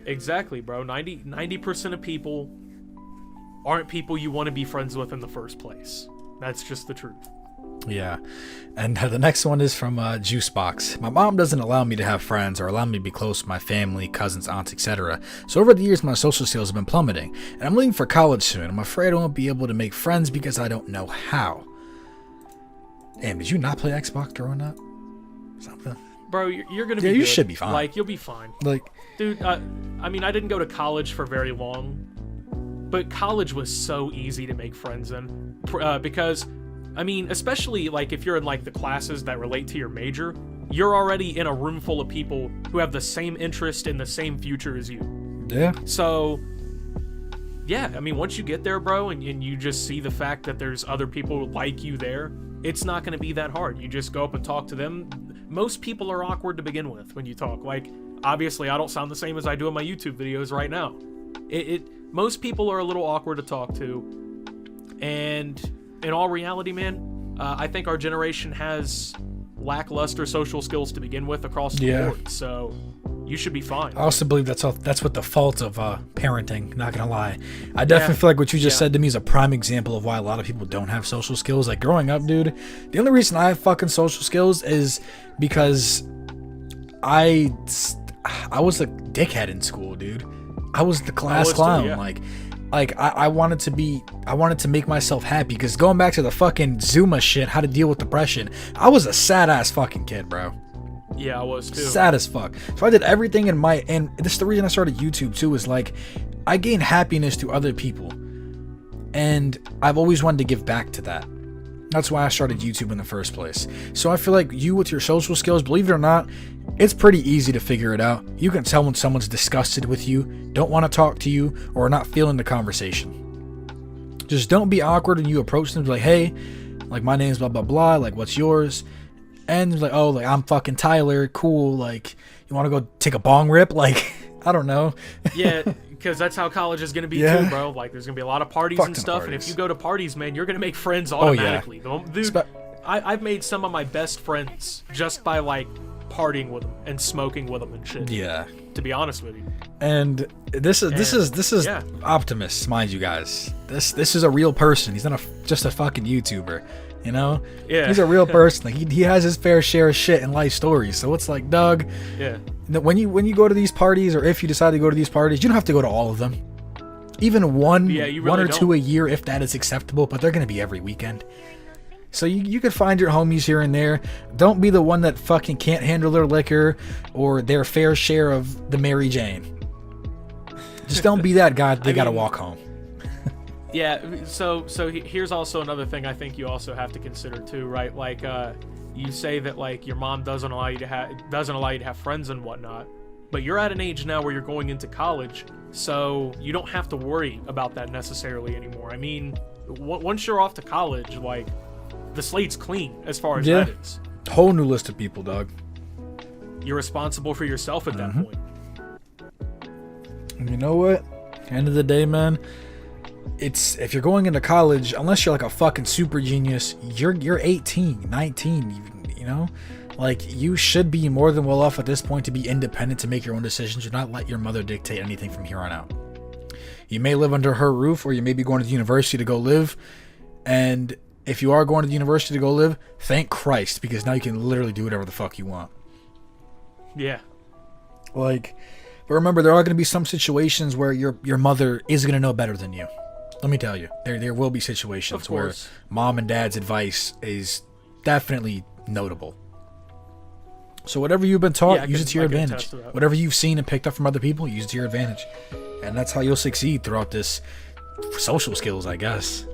Exactly, bro. 90% of people aren't people you want to be friends with in the first place. That's just the truth. Yeah. And the next one is from Juicebox. My mom doesn't allow me to have friends or allow me to be close to my family, cousins, aunts, etc. So over the years, my social skills have been plummeting. And I'm leaving for college soon. I'm afraid I won't be able to make friends because I don't know how. Damn, did you not play Xbox growing up? Something? Bro, you're gonna be you good. should be fine. Like, you'll be fine. Like, dude, I mean, I didn't go to college for very long, but college was so easy to make friends in, because, I mean, especially like if you're in like the classes that relate to your major, you're already in a room full of people who have the same interest in the same future as you. Yeah. So, yeah, I mean, once you get there, bro, and you just see the fact that there's other people like you there, it's not going to be that hard. You just go up and talk to them. Most people are awkward to begin with when you talk. Like, obviously, I don't sound the same as I do in my YouTube videos right now. Most people are a little awkward to talk to. And in all reality, man, I think our generation has lackluster social skills to begin with across the board. So you should be fine. I also believe that's what the fault of parenting, not gonna lie. I definitely feel like what you just said to me is a prime example of why a lot of people don't have social skills. Like, growing up, dude, the only reason I have fucking social skills is because I was a dickhead in school, dude. I was the class clown. Too, Like I wanted to make myself happy, because going back to the fucking Zuma shit, how to deal with depression, I was a sad ass fucking kid, bro. Yeah, I was too. Sad as fuck. So I did everything and this is the reason I started YouTube too, is like, I gain happiness to other people, and I've always wanted to give back to that. That's why I started YouTube in the first place. So I feel like you, with your social skills, believe it or not, it's pretty easy to figure it out. You can tell when someone's disgusted with you, don't want to talk to you, or not feeling the conversation. Just don't be awkward when you approach them. Be like, hey, like, my name's blah blah blah, like, what's yours? And they're like, oh, like, I'm fucking Tyler, cool, like, you want to go take a bong rip? Like, I don't know. Yeah, because that's how college is going to be too, bro. Like, there's going to be a lot of parties and stuff, and if you go to parties, man, you're going to make friends automatically. Dude, I've made some of my best friends just by, like, partying with them and smoking with them and shit. Yeah. To be honest with you. And this is Optimus, mind you guys. This is a real person. He's not just a fucking YouTuber. You know, Yeah. he's a real person. Like he has his fair share of shit and life stories. So it's like, Doug, Yeah. when you go to these parties, or if you decide to go to these parties, you don't have to go to all of them. Even one or two a year, if that is acceptable. But they're gonna be every weekend. So you could find your homies here and there. Don't be the one that fucking can't handle their liquor or their fair share of the Mary Jane. Just don't be that guy. They gotta walk home. Yeah, so here's also another thing I think you also have to consider too, right? Like, you say that like your mom doesn't allow you to have friends and whatnot, but you're at an age now where you're going into college, so you don't have to worry about that necessarily anymore. I mean, once you're off to college, like the slate's clean as far as that is. Whole new list of people, dog. You're responsible for yourself at that point. And you know what? End of the day, man. It's if you're going into college, unless you're like a fucking super genius, you're 18, 19, you know? Like, you should be more than well off at this point to be independent, to make your own decisions. Do not let your mother dictate anything from here on out. You may live under her roof, or you may be going to the university to go live. And if you are going to the university to go live, thank Christ, because now you can literally do whatever the fuck you want. Yeah. Like, but remember, there are going to be some situations where your mother is going to know better than you. Let me tell you, there will be situations where mom and dad's advice is definitely notable. So whatever you've been taught, use it to your advantage. Whatever you've seen and picked up from other people, use it to your advantage. And that's how you'll succeed throughout this social skills, I guess.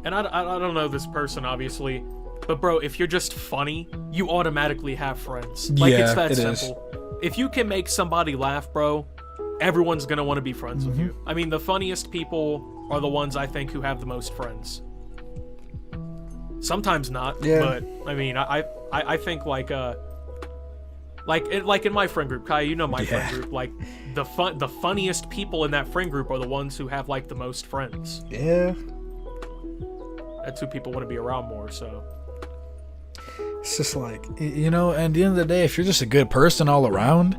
And I don't know this person, obviously, but bro, if you're just funny, you automatically have friends. Like, it's that simple. If you can make somebody laugh, bro, everyone's gonna want to be friends with you. I mean, the funniest people are the ones, I think, who have the most friends. Sometimes not, but I mean, I think like in my friend group, Kyya, you know my friend group, like the funniest people in that friend group are the ones who have like the most friends. Yeah. That's who people want to be around more, so. It's just like, you know, and at the end of the day, if you're just a good person all around,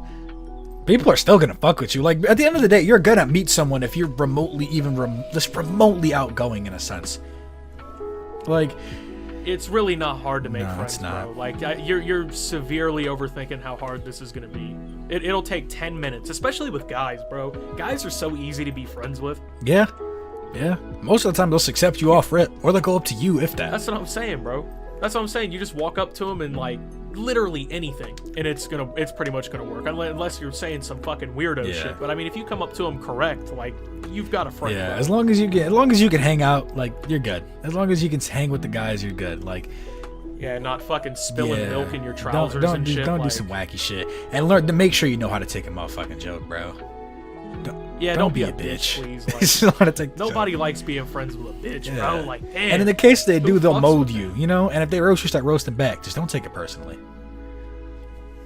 people are still gonna fuck with you. Like, at the end of the day, you're gonna meet someone if you're remotely, just remotely outgoing in a sense. Like, it's really not hard to make friends, it's not. bro. Like, you're severely overthinking how hard this is gonna be. It'll take 10 minutes, especially with guys, bro. Guys are so easy to be friends with. Yeah. Yeah. Most of the time, they'll accept you off rip, or they'll go up to you if that. That's what I'm saying, bro. That's what I'm saying. You just walk up to them and like literally anything, and it's pretty much gonna work, unless you're saying some fucking weirdo shit. But I mean, if you come up to them correct, like, you've got a friend. Yeah, bro. as long as you can hang out, like, you're good. As long as you can hang with the guys, you're good. Like, yeah, not fucking spilling milk in your trousers don't shit. Don't do some wacky shit, and learn to make sure you know how to take a motherfucking joke, bro. Don't be a bitch. Please. Like, nobody likes being friends with a bitch, bro. Like, damn. And in the case they do, they'll mold you, you know. And if they roast you, start roasting back. Just don't take it personally.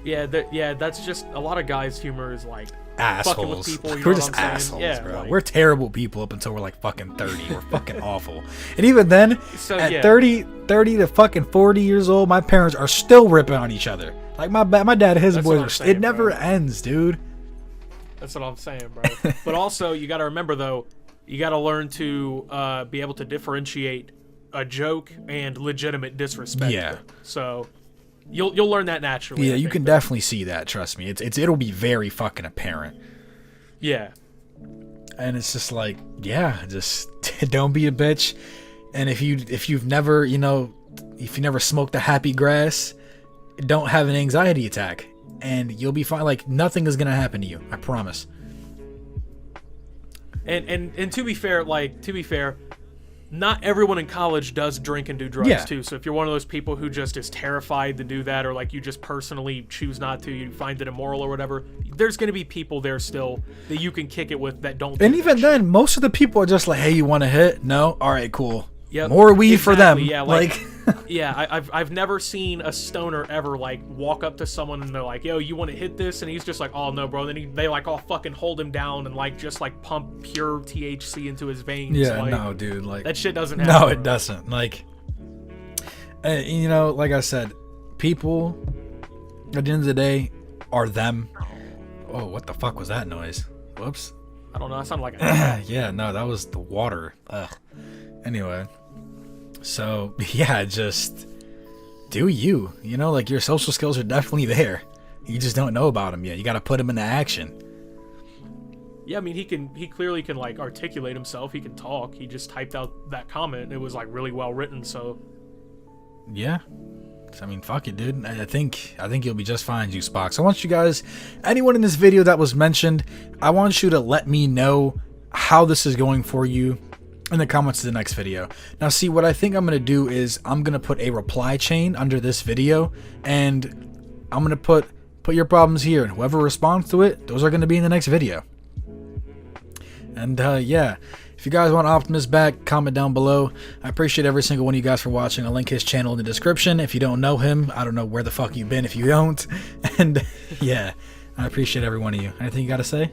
Yeah, that's just a lot of guys' humor is like assholes. Fucking with people, you We're know just what I'm assholes, saying? bro. Like, we're terrible people up until we're like fucking 30. We're fucking awful. And even then, at 30 to fucking 40 years old, my parents are still ripping on each other. Like, my dad and his boys. It never ends, dude. That's what I'm saying, bro. But also, you got to remember, though, you got to learn to be able to differentiate a joke and legitimate disrespect. Yeah. So you'll learn that naturally. Yeah, you can definitely see that. Trust me, it'll be very fucking apparent. Yeah. And it's just like, yeah, just don't be a bitch. And if you've never, you know, if you never smoked the happy grass, don't have an anxiety attack. And you'll be fine. Like, nothing is gonna happen to you. I promise. And to be fair, not everyone in college does drink and do drugs too. So if you're one of those people who just is terrified to do that, or like you just personally choose not to, you find it immoral or whatever, there's gonna be people there still that you can kick it with that don't. And even then, most of the people are just like, "Hey, you want to hit? No, all right, cool. Yep. More weed for them." Yeah, like yeah, I've never seen a stoner ever like walk up to someone and they're like, "Yo, you want to hit this?" And he's just like, "Oh no, bro." Then they like all fucking hold him down and like just like pump pure THC into his veins. Yeah, like, no, dude, like that shit doesn't happen. No, it doesn't. Like, you know, like I said, people at the end of the day are them. Oh, what the fuck was that noise? Whoops. I don't know. It sounded like a yeah, no, that was the water. Ugh. Anyway. So yeah, just do you. You know, like your social skills are definitely there. You just don't know about them yet. You got to put them into action. Yeah, I mean, he clearly can like articulate himself. He can talk. He just typed out that comment. It was like really well written. So yeah, I mean, fuck it, dude. I think you'll be just fine, Juice Box. I want you guys, anyone in this video that was mentioned, I want you to let me know how this is going for you in the comments of the next video. Now, see, what I think I'm gonna do is I'm gonna put a reply chain under this video, and I'm gonna put your problems here, and whoever responds to it, those are gonna be in the next video. And yeah, if you guys want Optimus back, comment down below. I appreciate every single one of you guys for watching. I'll link his channel in the description. If you don't know him, I don't know where the fuck you've been if you don't. And yeah, I appreciate every one of you. Anything you gotta say?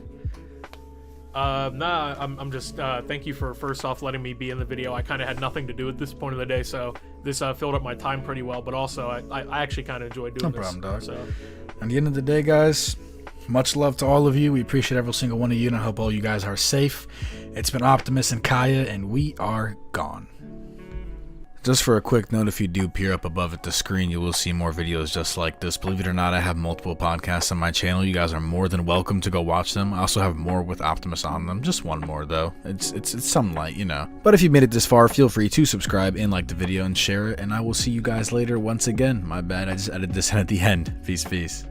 Nah, I'm just, thank you for first off letting me be in the video. I kind of had nothing to do at this point of the day, so this filled up my time pretty well, but also I actually kind of enjoyed doing this. No problem, dog. So. At the end of the day, guys, much love to all of you. We appreciate every single one of you, and I hope all you guys are safe. It's been Optimus and Kyya, and we are gone. Just for a quick note, if you do peer up above at the screen, you will see more videos just like this. Believe it or not, I have multiple podcasts on my channel. You guys are more than welcome to go watch them. I also have more with Optimus on them. Just one more, though. It's some light, you know. But if you made it this far, feel free to subscribe and like the video and share it. And I will see you guys later once again. My bad, I just edited this in at the end. Peace, peace.